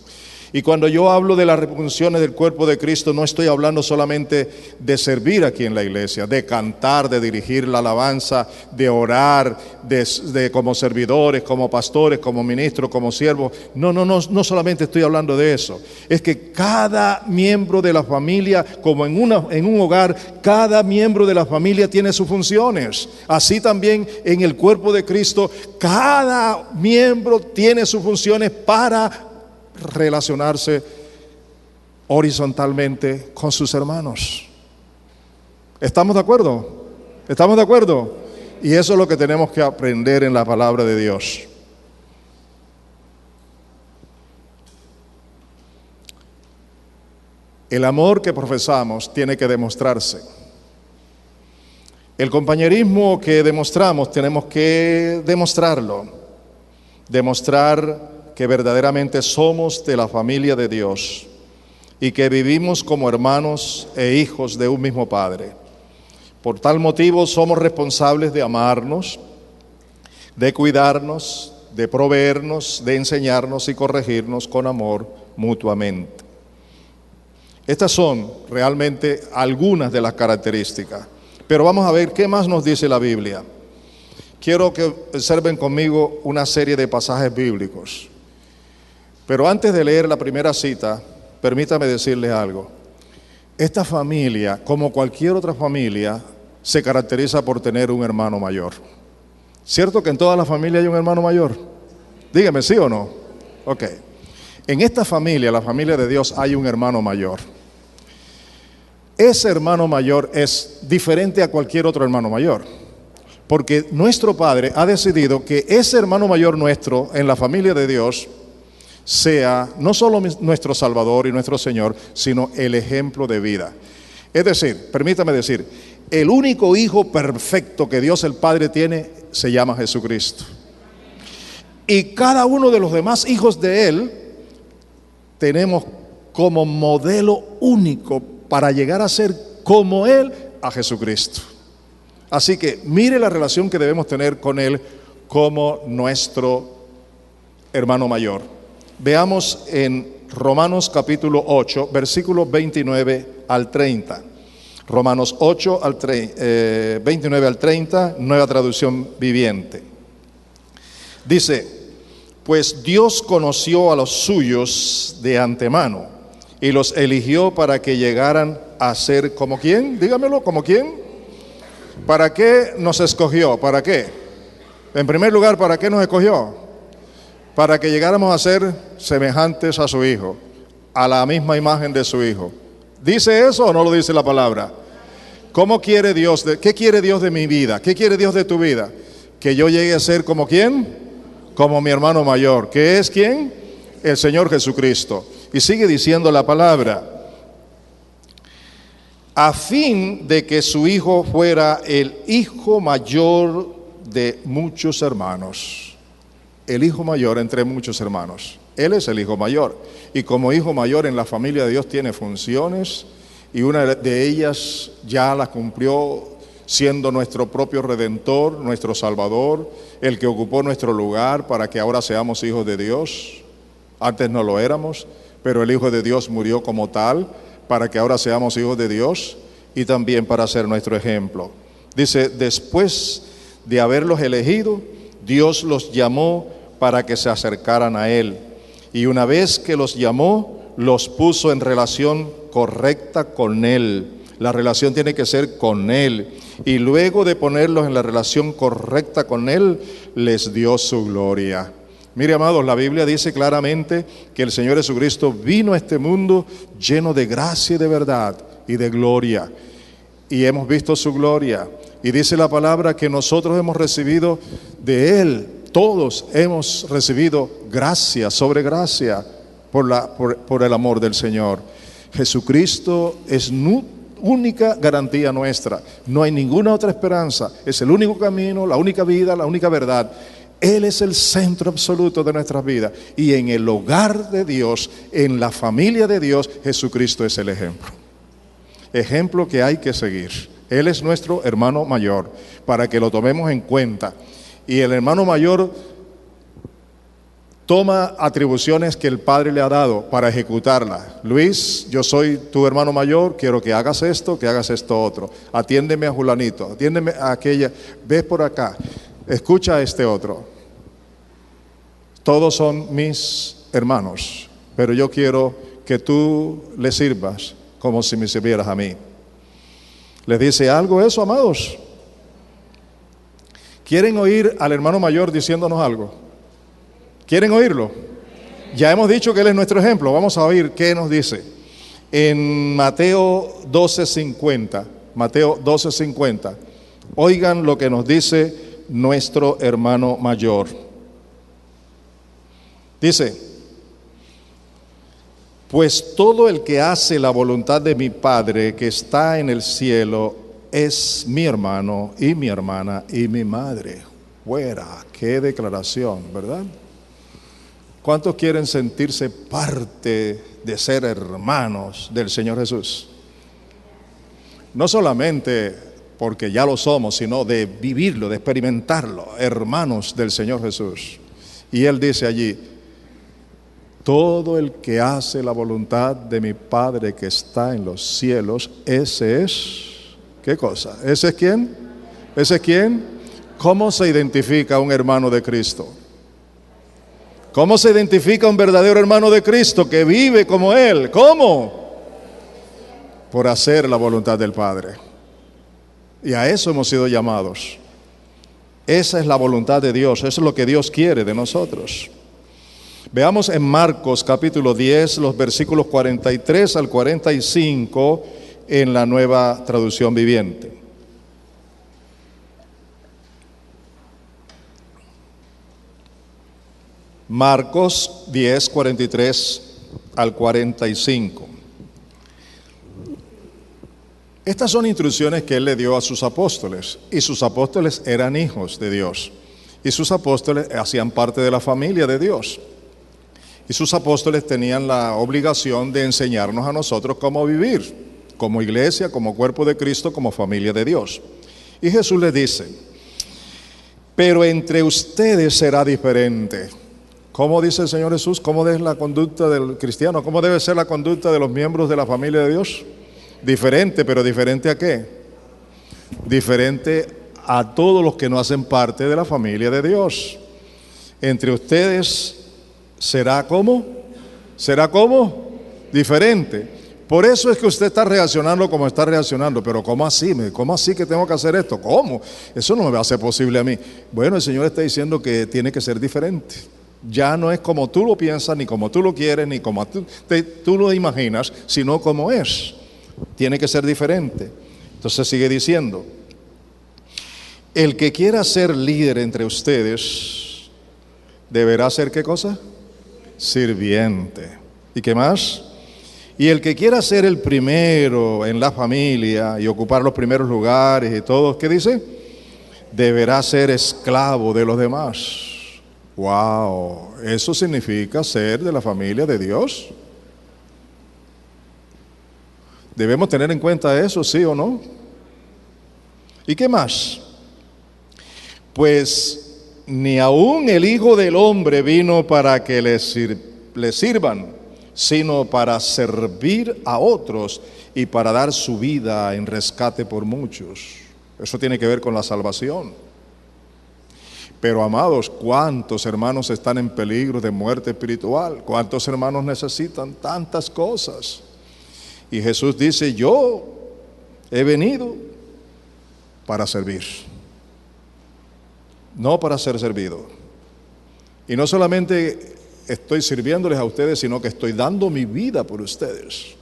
Y cuando yo hablo de las funciones del cuerpo de Cristo, no estoy hablando solamente de servir aquí en la iglesia, de cantar, de dirigir la alabanza, de orar, de como servidores, como pastores, como ministros, como siervos. No solamente estoy hablando de eso. Es que cada miembro de la familia, como en un hogar, cada miembro de la familia tiene sus funciones. Así también en el cuerpo de Cristo, cada miembro tiene sus funciones para relacionarse horizontalmente con sus hermanos. ¿Estamos de acuerdo? ¿Estamos de acuerdo? Y eso es lo que tenemos que aprender en la palabra de Dios. El amor que profesamos tiene que demostrarse. El compañerismo que demostramos tenemos que demostrarlo. Demostrar que verdaderamente somos de la familia de Dios y que vivimos como hermanos e hijos de un mismo Padre. Por tal motivo somos responsables de amarnos, de cuidarnos, de proveernos, de enseñarnos y corregirnos con amor mutuamente. Estas son realmente algunas de las características, pero vamos a ver qué más nos dice la Biblia. Quiero que observen conmigo una serie de pasajes bíblicos. Pero antes de leer la primera cita, permítame decirles algo. Esta familia, como cualquier otra familia, se caracteriza por tener un hermano mayor. ¿Cierto que en toda la familia hay un hermano mayor? Dígame, ¿sí o no? Ok. En esta familia, la familia de Dios, hay un hermano mayor. Ese hermano mayor es diferente a cualquier otro hermano mayor. Porque nuestro Padre ha decidido que ese hermano mayor nuestro en la familia de Dios sea no solo nuestro Salvador y nuestro Señor, sino el ejemplo de vida. Es decir, permítame decir, el único hijo perfecto que Dios el Padre tiene se llama Jesucristo. Y cada uno de los demás hijos de Él tenemos como modelo único para llegar a ser como Él a Jesucristo. Así que mire la relación que debemos tener con Él como nuestro hermano mayor. Veamos en Romanos capítulo 8, versículos 29 al 30. Romanos 8, 29 al 30, nueva traducción viviente. Dice: pues Dios conoció a los suyos de antemano y los eligió para que llegaran a ser como quién, dígamelo, como quién. ¿Para qué nos escogió? ¿Para qué? En primer lugar, ¿para qué nos escogió? Para que llegáramos a ser semejantes a su Hijo, a la misma imagen de su Hijo. ¿Dice eso o no lo dice la palabra? ¿Cómo quiere Dios? ¿Qué quiere Dios de mi vida? ¿Qué quiere Dios de tu vida? Que yo llegue a ser como quién, como mi hermano mayor. ¿Qué es quién? El Señor Jesucristo. Y sigue diciendo la palabra: a fin de que su Hijo fuera el hijo mayor de muchos hermanos. El hijo mayor entre muchos hermanos. Él es el hijo mayor. Y como hijo mayor en la familia de Dios tiene funciones, y una de ellas ya la cumplió siendo nuestro propio Redentor, nuestro Salvador, el que ocupó nuestro lugar para que ahora seamos hijos de Dios. Antes no lo éramos, pero el Hijo de Dios murió como tal para que ahora seamos hijos de Dios y también para ser nuestro ejemplo. Dice: después de haberlos elegido, Dios los llamó para que se acercaran a Él. Y una vez que los llamó, los puso en relación correcta con Él. La relación tiene que ser con Él. Y luego de ponerlos en la relación correcta con Él, les dio su gloria. Mire, amados, la Biblia dice claramente que el Señor Jesucristo vino a este mundo lleno de gracia y de verdad y de gloria. Y hemos visto su gloria. Y dice la palabra que nosotros hemos recibido de Él. Todos hemos recibido gracia sobre gracia por el amor del Señor. Jesucristo es única garantía nuestra. No hay ninguna otra esperanza. Es el único camino, la única vida, la única verdad. Él es el centro absoluto de nuestras vidas. Y en el hogar de Dios, en la familia de Dios, Jesucristo es el ejemplo. Ejemplo que hay que seguir. Él es nuestro hermano mayor, para que lo tomemos en cuenta. Y el hermano mayor toma atribuciones que el Padre le ha dado para ejecutarlas. Luis, yo soy tu hermano mayor, quiero que hagas esto otro. Atiéndeme a Julanito, atiéndeme a aquella, ves por acá, escucha a este otro. Todos son mis hermanos, pero yo quiero que tú le sirvas como si me sirvieras a mí. ¿Les dice algo eso, amados? ¿Quieren oír al hermano mayor diciéndonos algo? ¿Quieren oírlo? Ya hemos dicho que Él es nuestro ejemplo. Vamos a oír qué nos dice. En Mateo 12:50. Mateo 12:50. Oigan lo que nos dice nuestro hermano mayor. Dice: pues todo el que hace la voluntad de mi Padre que está en el cielo es mi hermano y mi hermana y mi madre. Fuera, qué declaración, ¿verdad? ¿Cuántos quieren sentirse parte de ser hermanos del Señor Jesús? No solamente porque ya lo somos, sino de vivirlo, de experimentarlo, hermanos del Señor Jesús. Y Él dice allí: todo el que hace la voluntad de mi Padre que está en los cielos, ese es, ¿qué cosa? ¿Ese es quién? ¿Ese es quién? ¿Cómo se identifica un hermano de Cristo? ¿Cómo se identifica un verdadero hermano de Cristo que vive como Él? ¿Cómo? Por hacer la voluntad del Padre. Y a eso hemos sido llamados. Esa es la voluntad de Dios, eso es lo que Dios quiere de nosotros. Veamos en Marcos capítulo 10, los versículos 43 al 45 en la nueva traducción viviente. Marcos 10, 43 al 45. Estas son instrucciones que Él le dio a sus apóstoles, y sus apóstoles eran hijos de Dios, y sus apóstoles hacían parte de la familia de Dios, y sus apóstoles tenían la obligación de enseñarnos a nosotros cómo vivir, como iglesia, como cuerpo de Cristo, como familia de Dios. Y Jesús les dice: pero entre ustedes será diferente. ¿Cómo dice el Señor Jesús? ¿Cómo es la conducta del cristiano? ¿Cómo debe ser la conducta de los miembros de la familia de Dios? Diferente, pero ¿diferente a qué? Diferente a todos los que no hacen parte de la familia de Dios. Entre ustedes será ¿cómo? ¿Será cómo? Diferente. Por eso es que usted está reaccionando como está reaccionando. Pero ¿cómo así? ¿Cómo así que tengo que hacer esto? ¿Cómo? Eso no me va a ser posible a mí. Bueno, el Señor está diciendo que tiene que ser diferente. Ya no es como tú lo piensas, ni como tú lo quieres, ni como tú lo imaginas, sino como es. Tiene que ser diferente. Entonces sigue diciendo: el que quiera ser líder entre ustedes deberá ser ¿qué cosa? Sirviente. ¿Y qué más? Y el que quiera ser el primero en la familia y ocupar los primeros lugares y todo, ¿qué dice? Deberá ser esclavo de los demás. Wow, eso significa ser de la familia de Dios. Debemos tener en cuenta eso, ¿sí o no? ¿Y qué más? Pues ni aún el Hijo del Hombre vino para que le sirvan, sino para servir a otros y para dar su vida en rescate por muchos. Eso tiene que ver con la salvación. Pero amados, ¿cuántos hermanos están en peligro de muerte espiritual? ¿Cuántos hermanos necesitan tantas cosas? Y Jesús dice: yo he venido para servir, no para ser servido. Y no solamente estoy sirviéndoles a ustedes, sino que estoy dando mi vida por ustedes.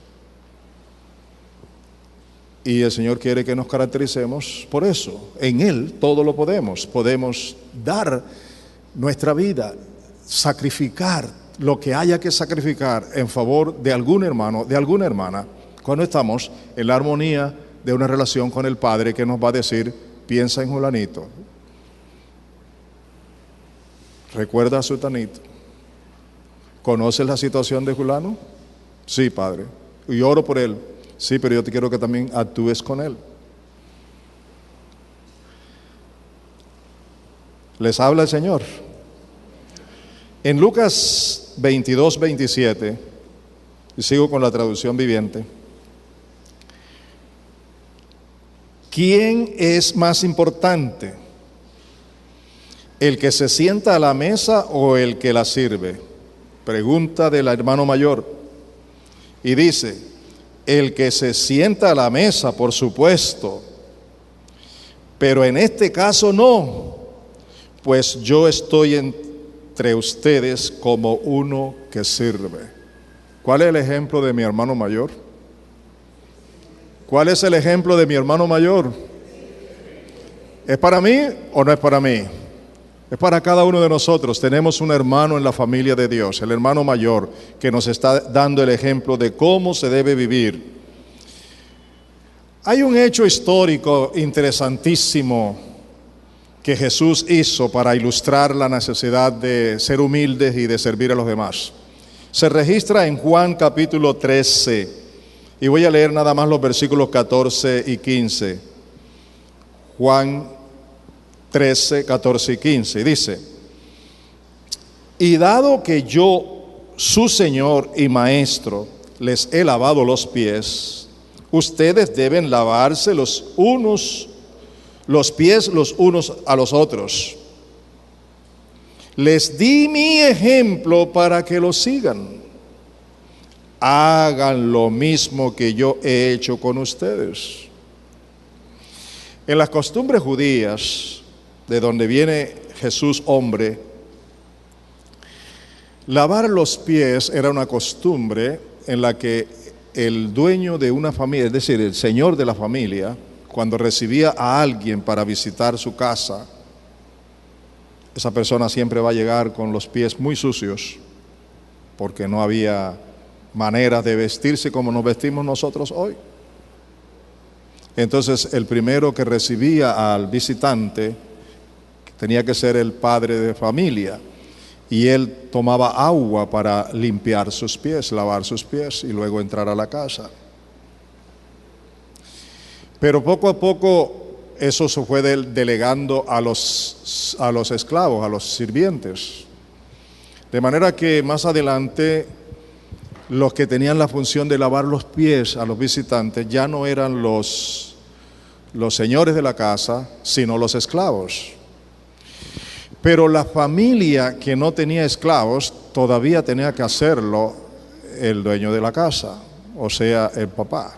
Y el Señor quiere que nos caractericemos por eso. En Él todo lo podemos. Podemos dar nuestra vida, sacrificar lo que haya que sacrificar en favor de algún hermano, de alguna hermana, cuando estamos en la armonía de una relación con el Padre que nos va a decir: piensa en Julanito, recuerda a Sutanito. ¿Conoces la situación de Julano? Sí, Padre. Y oro por él. Sí, pero yo te quiero que también actúes con él. Les habla el Señor. En Lucas 22, 27, y sigo con la traducción viviente: ¿quién es más importante? ¿El que se sienta a la mesa o el que la sirve? Pregunta del hermano mayor. Y dice: el que se sienta a la mesa, por supuesto, pero en este caso no, pues yo estoy entre ustedes como uno que sirve. ¿Cuál es el ejemplo de mi hermano mayor? ¿Cuál es el ejemplo de mi hermano mayor? ¿Es para mí o no es para mí? Es para cada uno de nosotros. Tenemos un hermano en la familia de Dios, el hermano mayor, que nos está dando el ejemplo de cómo se debe vivir. Hay un hecho histórico interesantísimo que Jesús hizo para ilustrar la necesidad de ser humildes y de servir a los demás. Se registra en Juan capítulo 13, y voy a leer nada más los versículos 14 y 15. Juan 13, 14 y 15, y dice: y dado que yo, su Señor y Maestro, les he lavado los pies, ustedes deben lavarse los pies los unos a los otros. Les di mi ejemplo para que lo sigan. Hagan lo mismo que yo he hecho con ustedes. En las costumbres judías, de donde viene Jesús hombre, lavar los pies era una costumbre en la que el dueño de una familia, es decir, el señor de la familia, cuando recibía a alguien para visitar su casa, esa persona siempre va a llegar con los pies muy sucios, porque no había manera de vestirse como nos vestimos nosotros hoy. Entonces el primero que recibía al visitante tenía que ser el padre de familia, y él tomaba agua para limpiar sus pies, lavar sus pies y luego entrar a la casa. Pero poco a poco eso se fue delegando a los esclavos, a los sirvientes. De manera que más adelante los que tenían la función de lavar los pies a los visitantes ya no eran los señores de la casa, sino los esclavos. Pero la familia que no tenía esclavos todavía tenía que hacerlo el dueño de la casa, o sea, el papá.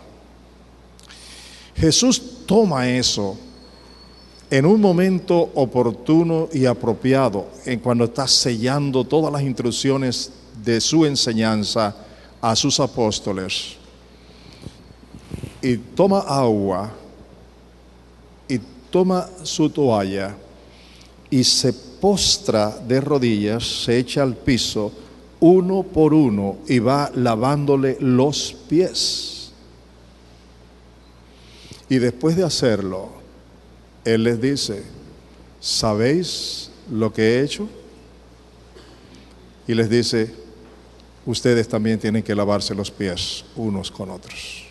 Jesús toma eso en un momento oportuno y apropiado, en cuando está sellando todas las instrucciones de su enseñanza a sus apóstoles, y toma agua y toma su toalla y se postra de rodillas, se echa al piso uno por uno y va lavándole los pies. Y después de hacerlo, Él les dice: ¿sabéis lo que he hecho? Y les dice: ustedes también tienen que lavarse los pies unos con otros.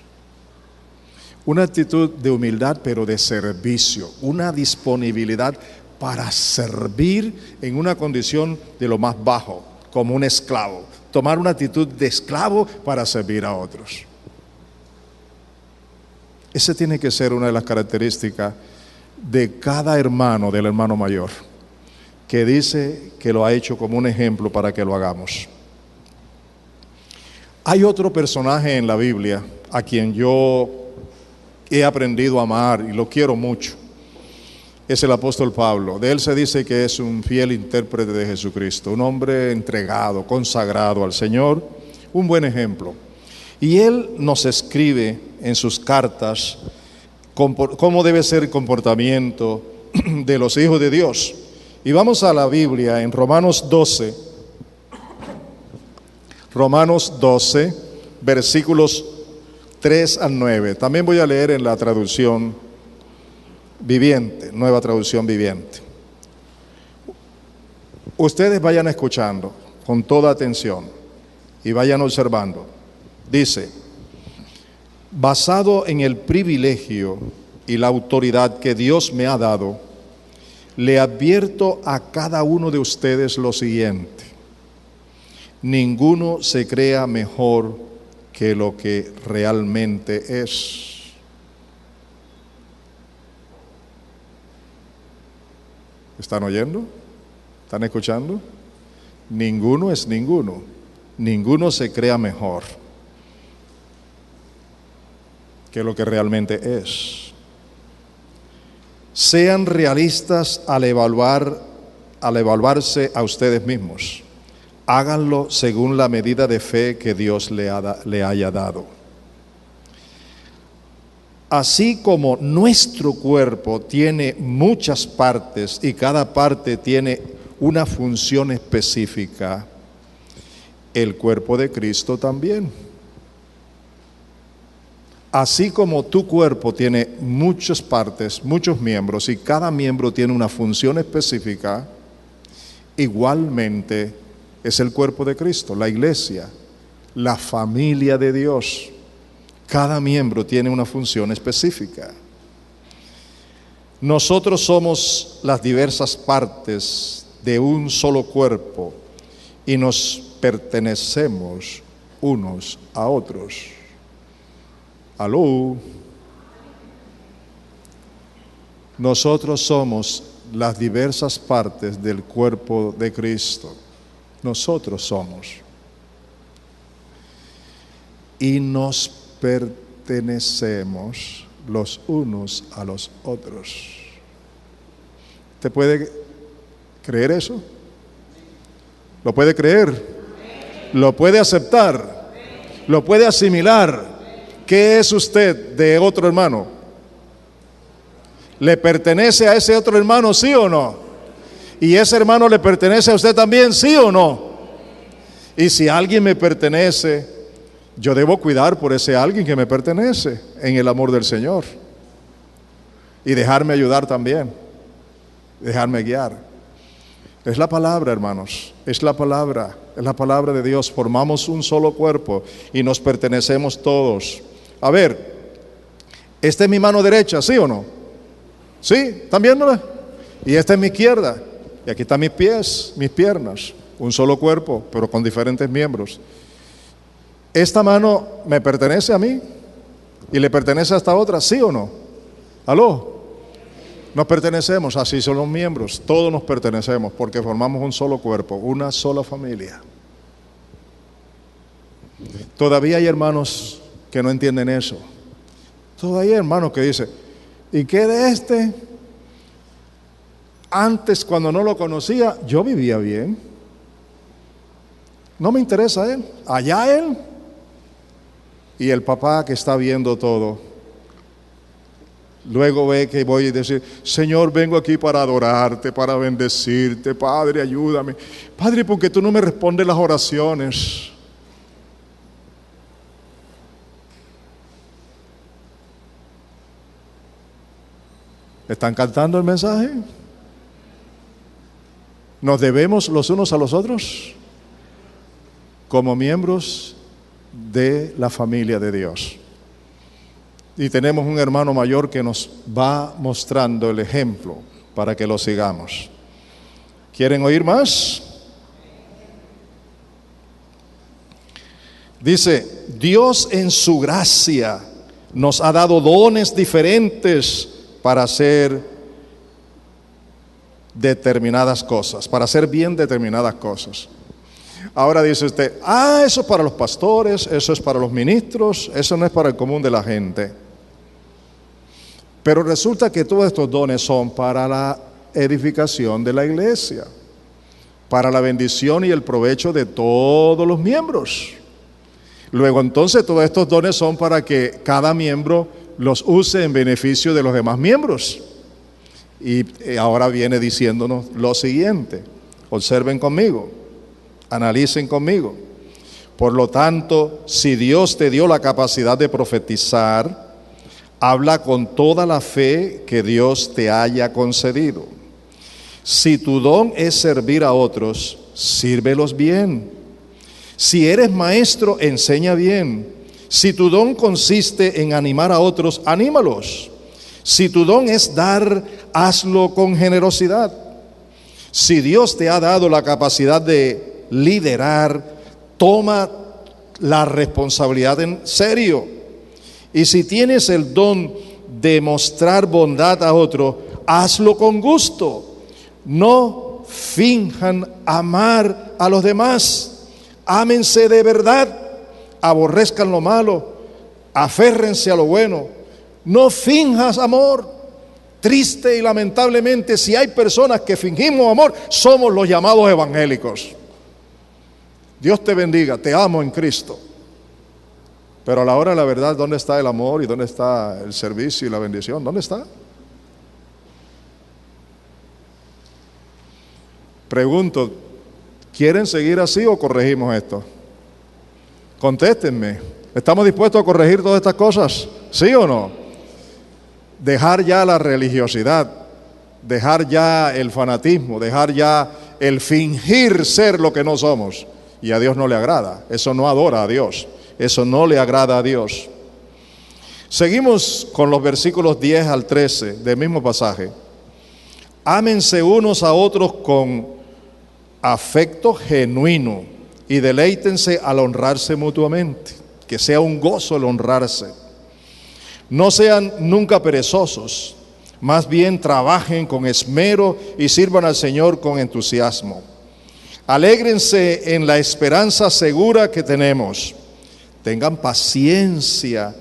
Una actitud de humildad, pero de servicio, una disponibilidad para servir en una condición de lo más bajo, como un esclavo. Tomar una actitud de esclavo para servir a otros. Esa tiene que ser una de las características de cada hermano, del hermano mayor, que dice que lo ha hecho como un ejemplo para que lo hagamos. Hay otro personaje en la Biblia a quien yo he aprendido a amar y lo quiero mucho. Es el apóstol Pablo. De él se dice que es un fiel intérprete de Jesucristo, un hombre entregado, consagrado al Señor, un buen ejemplo. Y él nos escribe en sus cartas cómo debe ser el comportamiento de los hijos de Dios. Y vamos a la Biblia en Romanos 12, versículos 3 al 9. También voy a leer en la traducción viviente, nueva traducción viviente. Ustedes vayan escuchando con toda atención y vayan observando. Dice: basado en el privilegio y la autoridad que Dios me ha dado, le advierto a cada uno de ustedes lo siguiente: ninguno se crea mejor que lo que realmente es. ¿Están oyendo? ¿Están escuchando? Ninguno es ninguno. Ninguno se crea mejor que lo que realmente es. Sean realistas al evaluarse a ustedes mismos. Háganlo según la medida de fe que Dios le haya dado. Así como nuestro cuerpo tiene muchas partes y cada parte tiene una función específica, el cuerpo de Cristo también. Así como tu cuerpo tiene muchas partes, muchos miembros, y cada miembro tiene una función específica, igualmente es el cuerpo de Cristo, la iglesia, la familia de Dios. Cada miembro tiene una función específica. Nosotros somos las diversas partes de un solo cuerpo y nos pertenecemos unos a otros. ¿Aló? Nosotros somos las diversas partes del cuerpo de Cristo. Nosotros somos. Y nos pertenecemos los unos a los otros. ¿Usted puede creer eso? ¿Lo puede creer? ¿Lo puede aceptar? ¿Lo puede asimilar? ¿Qué es usted de otro hermano? ¿Le pertenece a ese otro hermano, sí o no? ¿Y ese hermano le pertenece a usted también, sí o no? Y si alguien me pertenece, yo debo cuidar por ese alguien que me pertenece en el amor del Señor. y dejarme ayudar también, dejarme guiar. Es la palabra, hermanos, es la palabra de Dios. Formamos un solo cuerpo y nos pertenecemos todos. A ver, esta es mi mano derecha, ¿sí o no? ¿Sí? ¿Están viéndola? Y esta es mi izquierda. Y aquí están mis pies, mis piernas. Un solo cuerpo, pero con diferentes miembros. ¿Esta mano me pertenece a mí? ¿Y le pertenece a esta otra? ¿Sí o no? ¿Aló? Nos pertenecemos, así son los miembros. Todos nos pertenecemos porque formamos un solo cuerpo, una sola familia. Todavía hay hermanos que no entienden eso. Todavía hay hermanos que dicen, ¿y qué de este? Antes, cuando no lo conocía, yo vivía bien. No me interesa él, allá él. Y el papá que está viendo todo, luego ve que voy a decir, Señor, vengo aquí para adorarte, para bendecirte. Padre, ayúdame. Padre, ¿por qué tú no me respondes las oraciones? ¿Están cantando el mensaje? ¿Nos debemos los unos a los otros? Como miembros de la familia de Dios. Y tenemos un hermano mayor que nos va mostrando el ejemplo para que lo sigamos. ¿Quieren oír más? Dice, Dios en su gracia nos ha dado dones diferentes para hacer determinadas cosas, para hacer bien determinadas cosas. Ahora dice usted, eso es para los pastores, eso es para los ministros, eso no es para el común de la gente. Pero resulta que todos estos dones son para la edificación de la iglesia, para la bendición y el provecho de todos los miembros. Luego entonces todos estos dones son para que cada miembro los use en beneficio de los demás miembros. Y ahora viene diciéndonos lo siguiente, observen conmigo, analicen conmigo. Por lo tanto, si Dios te dio la capacidad de profetizar, habla con toda la fe que Dios te haya concedido. Si tu don es servir a otros, sírvelos bien. Si eres maestro, enseña bien. Si tu don consiste en animar a otros, anímalos. Si tu don es dar, hazlo con generosidad. Si Dios te ha dado la capacidad de liderar, toma la responsabilidad en serio. Y si tienes el don de mostrar bondad a otro, hazlo con gusto. No finjan amar a los demás. Ámense de verdad. Aborrezcan lo malo. Aférrense a lo bueno. No finjas amor. Triste y lamentablemente, si hay personas que fingimos amor, somos los llamados evangélicos. Dios te bendiga, te amo en Cristo. Pero a la hora de la verdad, ¿dónde está el amor y dónde está el servicio y la bendición? ¿Dónde está? Pregunto, ¿quieren seguir así o corregimos esto? Contéstenme. ¿Estamos dispuestos a corregir todas estas cosas? ¿Sí o no? Dejar ya la religiosidad, dejar ya el fanatismo, dejar ya el fingir ser lo que no somos. Y a Dios no le agrada. Eso no adora a Dios. Eso no le agrada a Dios. Seguimos con los versículos 10 al 13 del mismo pasaje. Ámense unos a otros con afecto genuino y deleítense al honrarse mutuamente. Que sea un gozo el honrarse. No sean nunca perezosos, más bien trabajen con esmero y sirvan al Señor con entusiasmo. Alégrense en la esperanza segura que tenemos. Tengan paciencia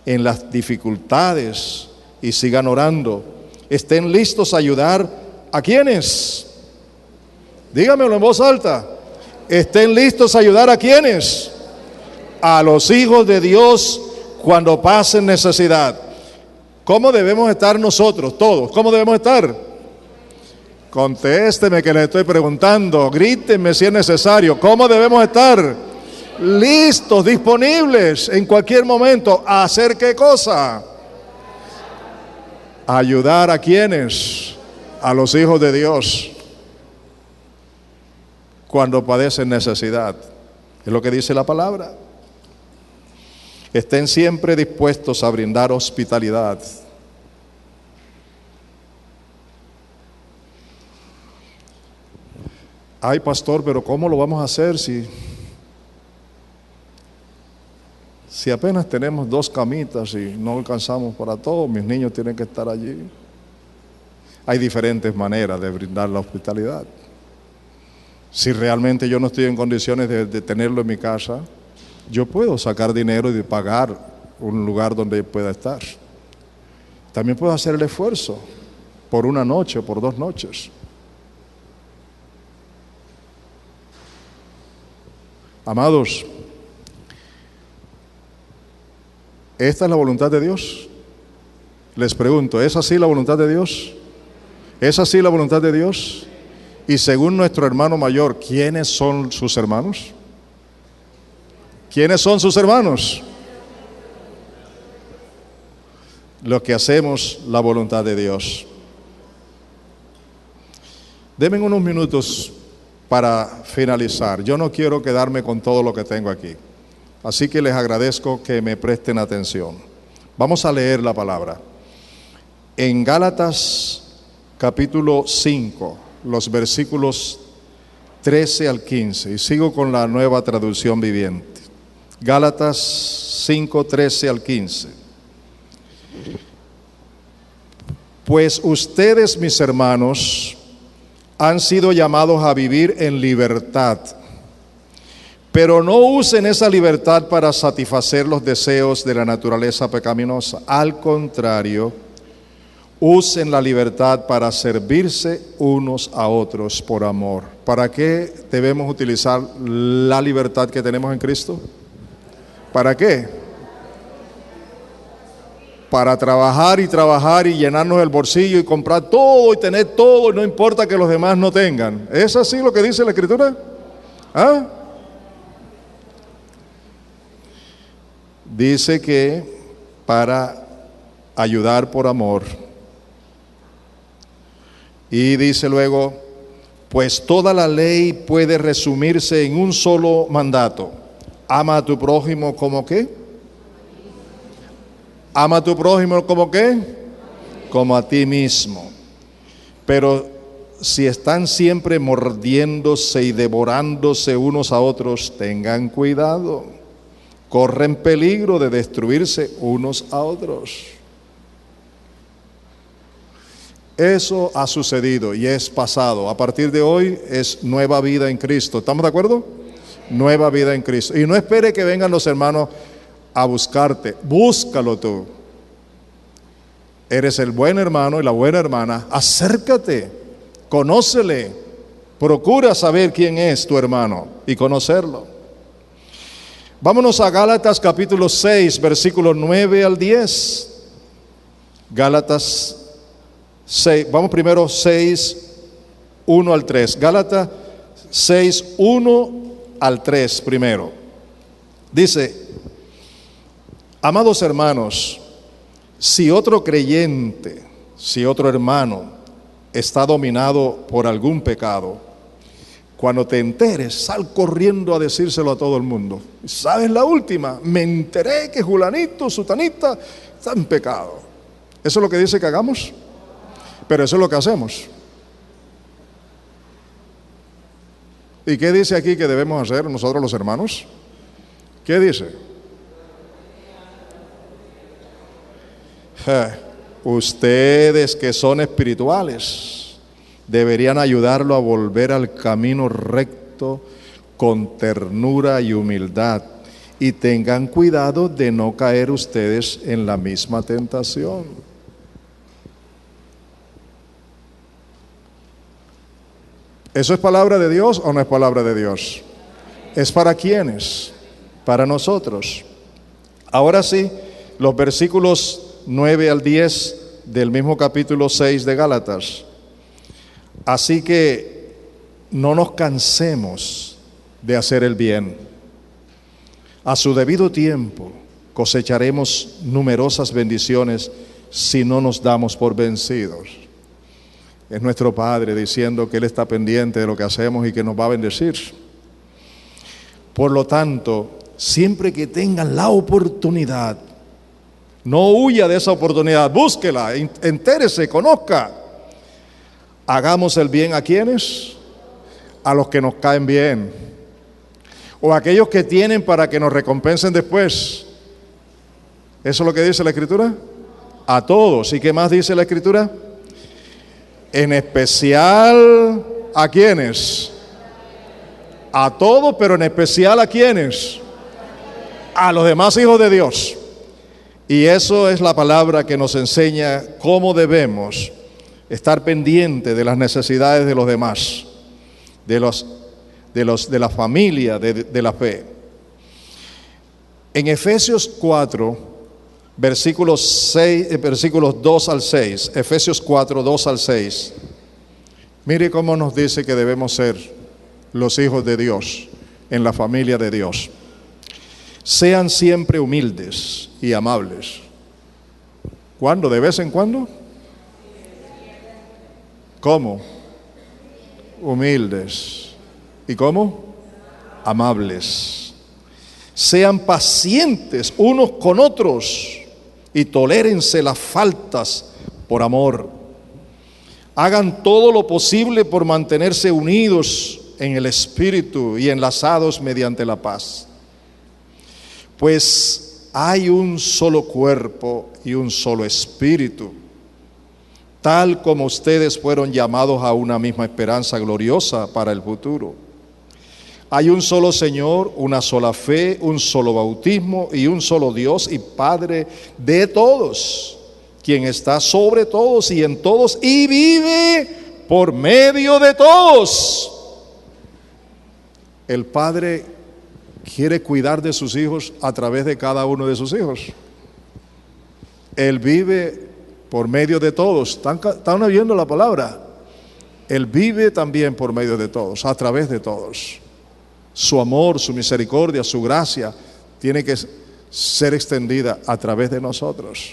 en las dificultades y sigan orando. Estén listos a ayudar ¿a quiénes? Dígamelo en voz alta. Estén listos a ayudar ¿a quiénes? A los hijos de Dios cuando pasen necesidad. ¿Cómo debemos estar nosotros todos? ¿Cómo debemos estar? Contésteme que les estoy preguntando. Grítenme si es necesario. ¿Cómo debemos estar? Listos, disponibles en cualquier momento. ¿A hacer qué cosa? Ayudar a quienes, a los hijos de Dios, cuando padecen necesidad. Es lo que dice la palabra. Estén siempre dispuestos a brindar hospitalidad. Ay, pastor, pero ¿cómo lo vamos a hacer si apenas tenemos 2 camitas y no alcanzamos para todo? Mis niños tienen que estar allí. Hay diferentes maneras de brindar la hospitalidad. Si realmente yo no estoy en condiciones de tenerlo en mi casa, yo puedo sacar dinero y pagar un lugar donde pueda estar. También puedo hacer el esfuerzo por una noche o por 2 noches. Amados, ¿esta es la voluntad de Dios? Les pregunto, ¿es así la voluntad de Dios? ¿Es así la voluntad de Dios? Y según nuestro hermano mayor, ¿quiénes son sus hermanos? ¿Quiénes son sus hermanos? Los que hacemos la voluntad de Dios. Denme unos minutos para finalizar. Yo no quiero quedarme con todo lo que tengo aquí. Así que les agradezco que me presten atención. Vamos a leer la palabra. En Gálatas capítulo 5, los versículos 13 al 15. Y sigo con la Nueva Traducción Viviente. Gálatas 5, 13 al 15. Pues ustedes, mis hermanos, han sido llamados a vivir en libertad, pero no usen esa libertad para satisfacer los deseos de la naturaleza pecaminosa. Al contrario, usen la libertad para servirse unos a otros por amor. ¿Para qué debemos utilizar la libertad que tenemos en Cristo? ¿Para qué? Para trabajar y llenarnos el bolsillo y comprar todo y tener todo, y no importa que los demás no tengan. ¿Es así lo que dice la Escritura? ¿Ah? Dice que para ayudar por amor. Y dice luego, pues toda la ley puede resumirse en un solo mandato. Ama a tu prójimo como ¿qué? Ama a tu prójimo como ¿qué? Como a ti mismo. Pero si están siempre mordiéndose y devorándose unos a otros, tengan cuidado. Corren peligro de destruirse unos a otros. Eso ha sucedido y es pasado. A partir de hoy es nueva vida en Cristo. ¿Estamos de acuerdo? Nueva vida en Cristo. Y no espere que vengan los hermanos a buscarte. Búscalo tú. Eres el buen hermano y la buena hermana. Acércate, conócele, procura saber quién es tu hermano y conocerlo. Vámonos a Gálatas capítulo 6, versículos 9 al 10. Gálatas 6, vamos primero 6, 1 al 3. Gálatas 6, 1 al 3 primero. Dice: amados hermanos, si otro creyente, si otro hermano está dominado por algún pecado, cuando te enteres, sal corriendo a decírselo a todo el mundo. ¿Sabes la última? Me enteré que Julanito, Sutanita está en pecado. ¿Eso es lo que dice que hagamos? Pero eso es lo que hacemos. ¿Y qué dice aquí que debemos hacer nosotros los hermanos? ¿Qué dice? Ustedes que son espirituales deberían ayudarlo a volver al camino recto con ternura y humildad, y tengan cuidado de no caer ustedes en la misma tentación. ¿Eso es palabra de Dios o no es palabra de Dios? ¿Es para quiénes? Para nosotros. Ahora sí, los versículos 9 al 10 del mismo capítulo 6 de Gálatas. Así que no nos cansemos de hacer el bien. A su debido tiempo cosecharemos numerosas bendiciones si no nos damos por vencidos. Es nuestro Padre diciendo que Él está pendiente de lo que hacemos y que nos va a bendecir. Por lo tanto, siempre que tengan la oportunidad, no huya de esa oportunidad, búsquela, entérese, conozca. Hagamos el bien ¿a quiénes? A los que nos caen bien, o a aquellos que tienen para que nos recompensen después. ¿Eso es lo que dice la Escritura? A todos. ¿Y qué más dice la Escritura? En especial, ¿a quiénes? A todos, pero en especial ¿a quiénes? A los demás hijos de Dios. Y eso es la palabra que nos enseña cómo debemos estar pendientes de las necesidades de los demás, de la familia de la fe. En Efesios 4, versículos 2 al 6, Efesios 4, 2 al 6, mire cómo nos dice que debemos ser los hijos de Dios en la familia de Dios. Sean siempre humildes y amables. ¿Cuándo? ¿De vez en cuando? ¿Cómo? Humildes. ¿Y cómo? Amables. Sean pacientes unos con otros y tolérense las faltas por amor. Hagan todo lo posible por mantenerse unidos en el Espíritu y enlazados mediante la paz. Pues hay un solo cuerpo y un solo espíritu, tal como ustedes fueron llamados a una misma esperanza gloriosa para el futuro. Hay un solo Señor, una sola fe, un solo bautismo y un solo Dios y Padre de todos, quien está sobre todos y en todos y vive por medio de todos. El Padre quiere cuidar de sus hijos a través de cada uno de sus hijos. Él vive por medio de todos. ¿Están oyendo la palabra? Él vive también por medio de todos, a través de todos. Su amor, su misericordia, su gracia tiene que ser extendida a través de nosotros.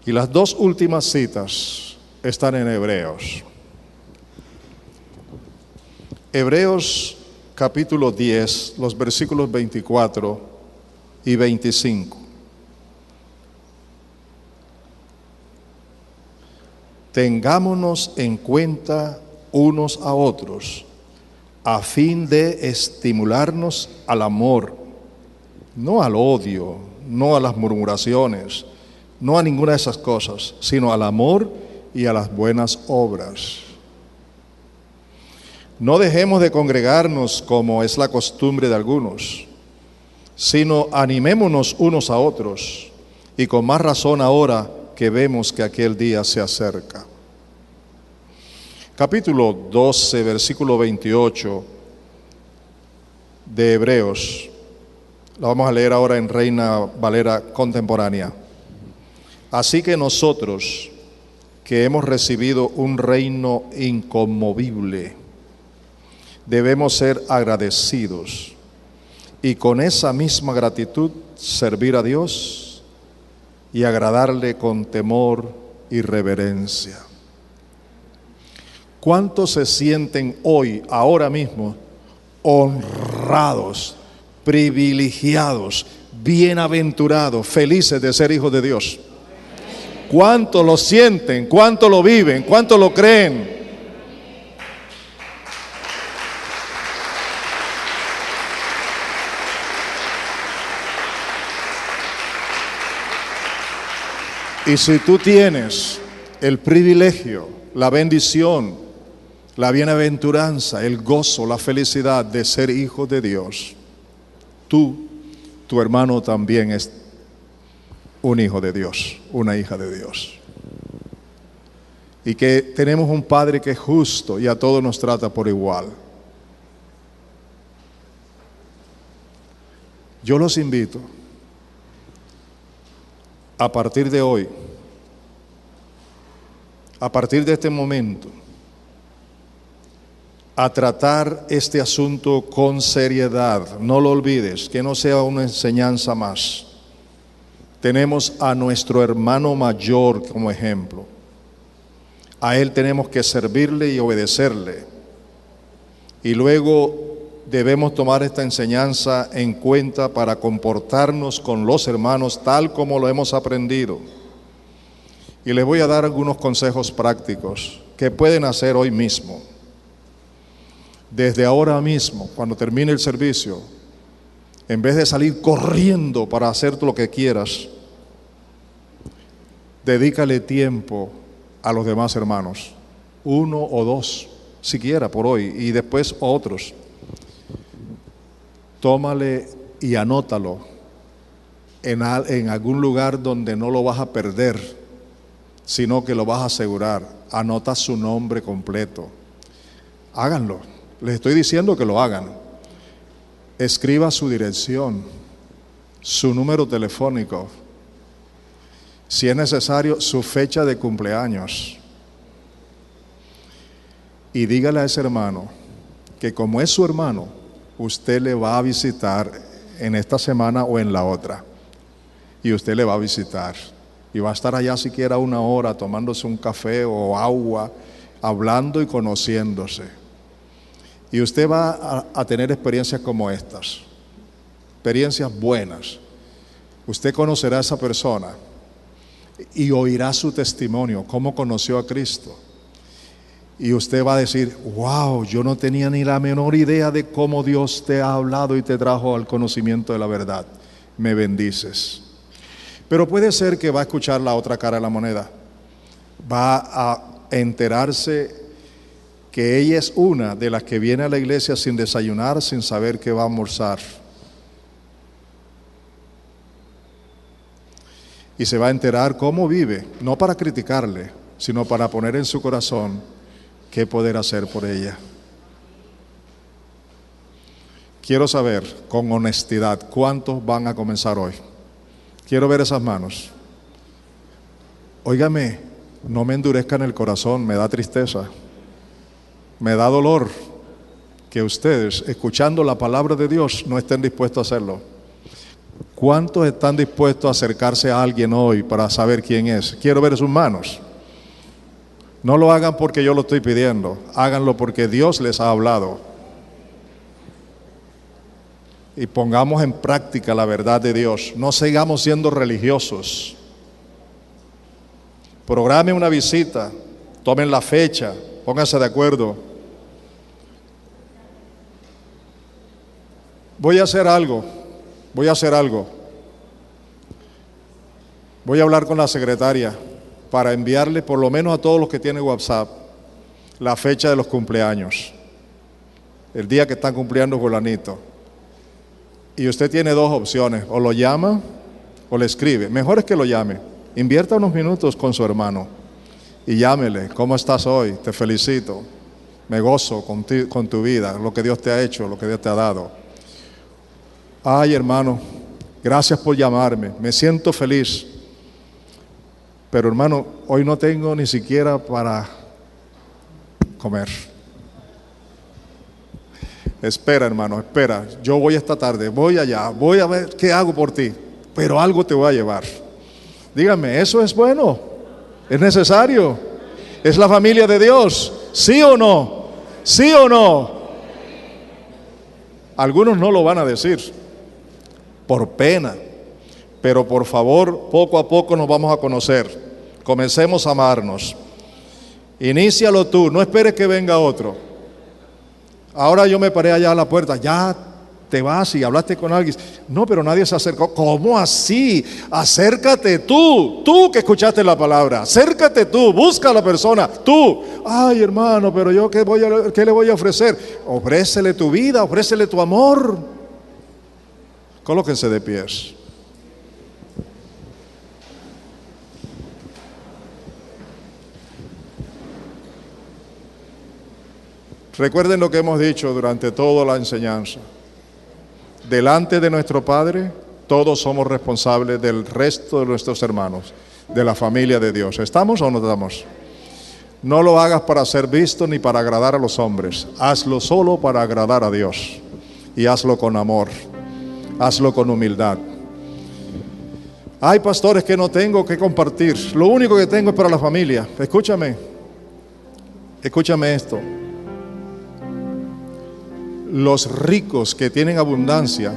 Y las dos últimas citas están en Hebreos. Hebreos capítulo 10, los versículos 24 y 25. Tengámonos en cuenta unos a otros, a fin de estimularnos al amor, no al odio, no a las murmuraciones, no a ninguna de esas cosas, sino al amor y a las buenas obras. No dejemos de congregarnos como es la costumbre de algunos, sino animémonos unos a otros, y con más razón ahora que vemos que aquel día se acerca. Capítulo 12, versículo 28 de Hebreos. La vamos a leer ahora en Reina Valera contemporánea. Así que nosotros, que hemos recibido un reino inconmovible, debemos ser agradecidos y con esa misma gratitud servir a Dios y agradarle con temor y reverencia. ¿Cuántos se sienten hoy, ahora mismo, honrados, privilegiados, bienaventurados, felices de ser hijos de Dios? ¿Cuántos lo sienten? ¿Cuántos lo viven? ¿Cuántos lo creen? Y si tú tienes el privilegio, la bendición, la bienaventuranza, el gozo, la felicidad de ser hijo de Dios, tu hermano también es un hijo de Dios, una hija de Dios. Y que tenemos un Padre que es justo y a todos nos trata por igual. Yo los invito a partir de hoy, a partir de este momento, a tratar este asunto con seriedad. No lo olvides, que no sea una enseñanza más. Tenemos a nuestro hermano mayor como ejemplo. A él tenemos que servirle y obedecerle. Y luego debemos tomar esta enseñanza en cuenta para comportarnos con los hermanos tal como lo hemos aprendido. Y les voy a dar algunos consejos prácticos que pueden hacer hoy mismo. Desde ahora mismo, cuando termine el servicio, en vez de salir corriendo para hacer lo que quieras, dedícale tiempo a los demás hermanos, 1 o 2, siquiera por hoy, y después otros. Tómale y anótalo en algún lugar donde no lo vas a perder, sino que lo vas a asegurar. Anota su nombre completo. Háganlo. Les estoy diciendo que lo hagan. Escriba su dirección, su número telefónico, si es necesario, su fecha de cumpleaños. Y dígale a ese hermano que como es su hermano, usted le va a visitar en esta semana o en la otra. Y usted le va a visitar. Y va a estar allá siquiera 1 hora tomándose un café o agua, hablando y conociéndose. Y usted va a tener experiencias como estas, experiencias buenas. Usted conocerá a esa persona y oirá su testimonio, cómo conoció a Cristo. Y usted va a decir, wow, yo no tenía ni la menor idea de cómo Dios te ha hablado y te trajo al conocimiento de la verdad. Me bendices. Pero puede ser que va a escuchar la otra cara de la moneda. Va a enterarse que ella es una de las que viene a la iglesia sin desayunar, sin saber qué va a almorzar. Y se va a enterar cómo vive, no para criticarle, sino para poner en su corazón qué poder hacer por ella. Quiero saber, con honestidad, ¿cuántos van a comenzar hoy? Quiero ver esas manos. Óigame, no me endurezcan el corazón, me da tristeza. Me da dolor que ustedes, escuchando la palabra de Dios, no estén dispuestos a hacerlo. ¿Cuántos están dispuestos a acercarse a alguien hoy para saber quién es? Quiero ver sus manos. No lo hagan porque yo lo estoy pidiendo, háganlo porque Dios les ha hablado. Y pongamos en práctica la verdad de Dios. No sigamos siendo religiosos. Programe una visita, tomen la fecha, pónganse de acuerdo. Voy a hacer algo. Voy a hablar con la secretaria para enviarle por lo menos a todos los que tienen WhatsApp la fecha de los cumpleaños, el día que están cumpliendo fulanito. Y usted tiene 2 opciones, o lo llama o le escribe. Mejor es que lo llame. Invierta unos minutos con su hermano y llámele. ¿Cómo estás hoy? Te felicito. Me gozo con tu vida, lo que Dios te ha hecho, lo que Dios te ha dado. Ay, hermano, gracias por llamarme, me siento feliz. Pero hermano, hoy no tengo ni siquiera para comer. Espera, hermano, espera. Yo voy esta tarde, voy allá, voy a ver qué hago por ti, pero algo te voy a llevar. Dígame, ¿eso es bueno? ¿Es necesario? ¿Es la familia de Dios? ¿Sí o no? ¿Sí o no? Algunos no lo van a decir por pena, pero por favor, poco a poco nos vamos a conocer. Comencemos a amarnos. Inícialo tú, no esperes que venga otro. Ahora yo me paré allá a la puerta, ya te vas y hablaste con alguien. No, pero nadie se acercó. ¿Cómo así? Acércate tú que escuchaste la palabra. Acércate tú, busca a la persona, tú. Ay, hermano, pero yo ¿qué le voy a ofrecer? Ofrécele tu vida, ofrécele tu amor. Colóquense de pies. Recuerden lo que hemos dicho durante toda la enseñanza. Delante de nuestro Padre, todos somos responsables del resto de nuestros hermanos, de la familia de Dios. ¿Estamos o no estamos? No lo hagas para ser visto ni para agradar a los hombres. Hazlo solo para agradar a Dios. Y hazlo con amor. Hazlo con humildad. Hay pastores que no tengo que compartir. Lo único que tengo es para la familia. Escúchame. Escúchame esto. Los ricos que tienen abundancia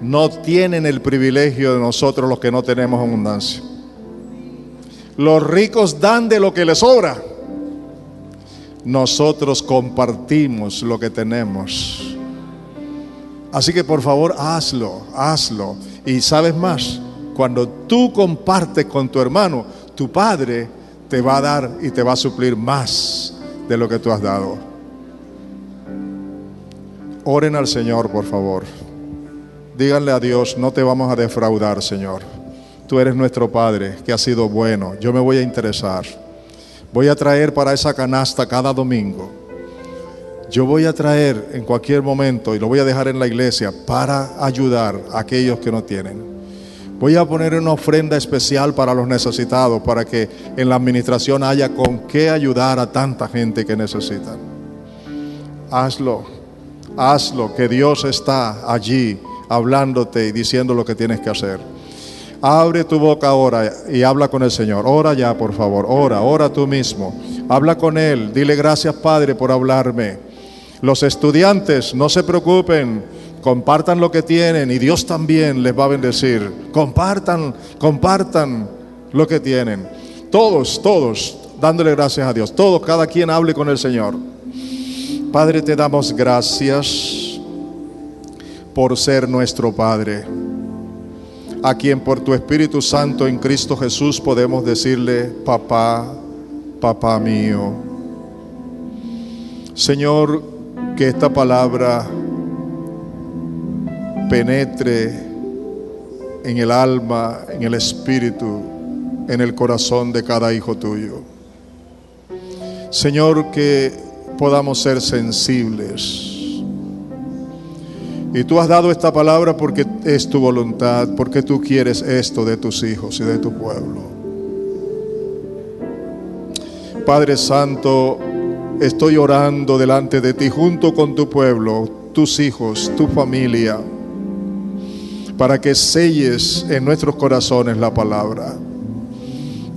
no tienen el privilegio de nosotros los que no tenemos abundancia. Los ricos dan de lo que les sobra. Nosotros compartimos lo que tenemos. Así que por favor hazlo. Y sabes más, cuando tú compartes con tu hermano, tu Padre te va a dar y te va a suplir más de lo que tú has dado. Oren al Señor, por favor. Díganle a Dios, no te vamos a defraudar, Señor. Tú eres nuestro Padre, que ha sido bueno. Yo me voy a interesar. Voy a traer para esa canasta cada domingo. Yo voy a traer en cualquier momento y lo voy a dejar en la iglesia para ayudar a aquellos que no tienen. Voy a poner una ofrenda especial para los necesitados, para que en la administración haya con qué ayudar a tanta gente que necesitan. Hazlo, que Dios está allí hablándote y diciendo lo que tienes que hacer. Abre tu boca ahora y habla con el Señor. Ora ya, por favor, ora tú mismo. Habla con Él, dile gracias, Padre, por hablarme. Los estudiantes, no se preocupen, compartan lo que tienen y Dios también les va a bendecir. Compartan lo que tienen. Todos, dándole gracias a Dios. Todos, cada quien hable con el Señor. Padre, te damos gracias por ser nuestro Padre, a quien por tu Espíritu Santo en Cristo Jesús podemos decirle, papá, papá mío. Señor, que esta palabra penetre en el alma, en el espíritu, en el corazón de cada hijo tuyo. Señor, que podamos ser sensibles. Y tú has dado esta palabra porque es tu voluntad, porque tú quieres esto de tus hijos y de tu pueblo. Padre Santo, estoy orando delante de ti junto con tu pueblo, tus hijos, tu familia, para que selles en nuestros corazones la palabra,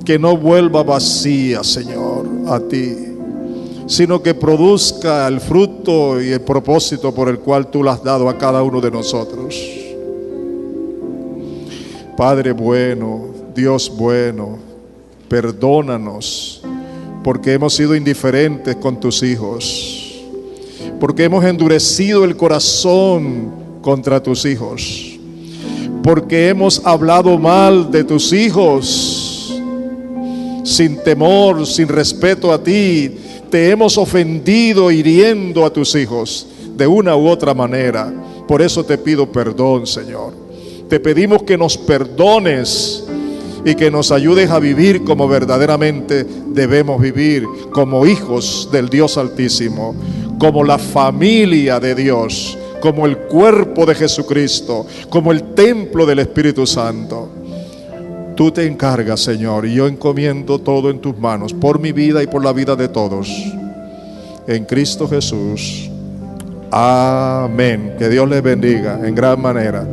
que no vuelva vacía, Señor, a ti, sino que produzca el fruto y el propósito por el cual tú lo has dado a cada uno de nosotros. Padre bueno, Dios bueno, perdónanos porque hemos sido indiferentes con tus hijos, porque hemos endurecido el corazón contra tus hijos, porque hemos hablado mal de tus hijos sin temor, sin respeto a ti. Te hemos ofendido hiriendo a tus hijos de una u otra manera. Por eso te pido perdón, Señor. Te pedimos que nos perdones y que nos ayudes a vivir como verdaderamente debemos vivir, como hijos del Dios Altísimo, como la familia de Dios, como el cuerpo de Jesucristo, como el templo del Espíritu Santo. Tú te encargas, Señor, y yo encomiendo todo en tus manos, por mi vida y por la vida de todos. En Cristo Jesús. Amén. Que Dios les bendiga en gran manera.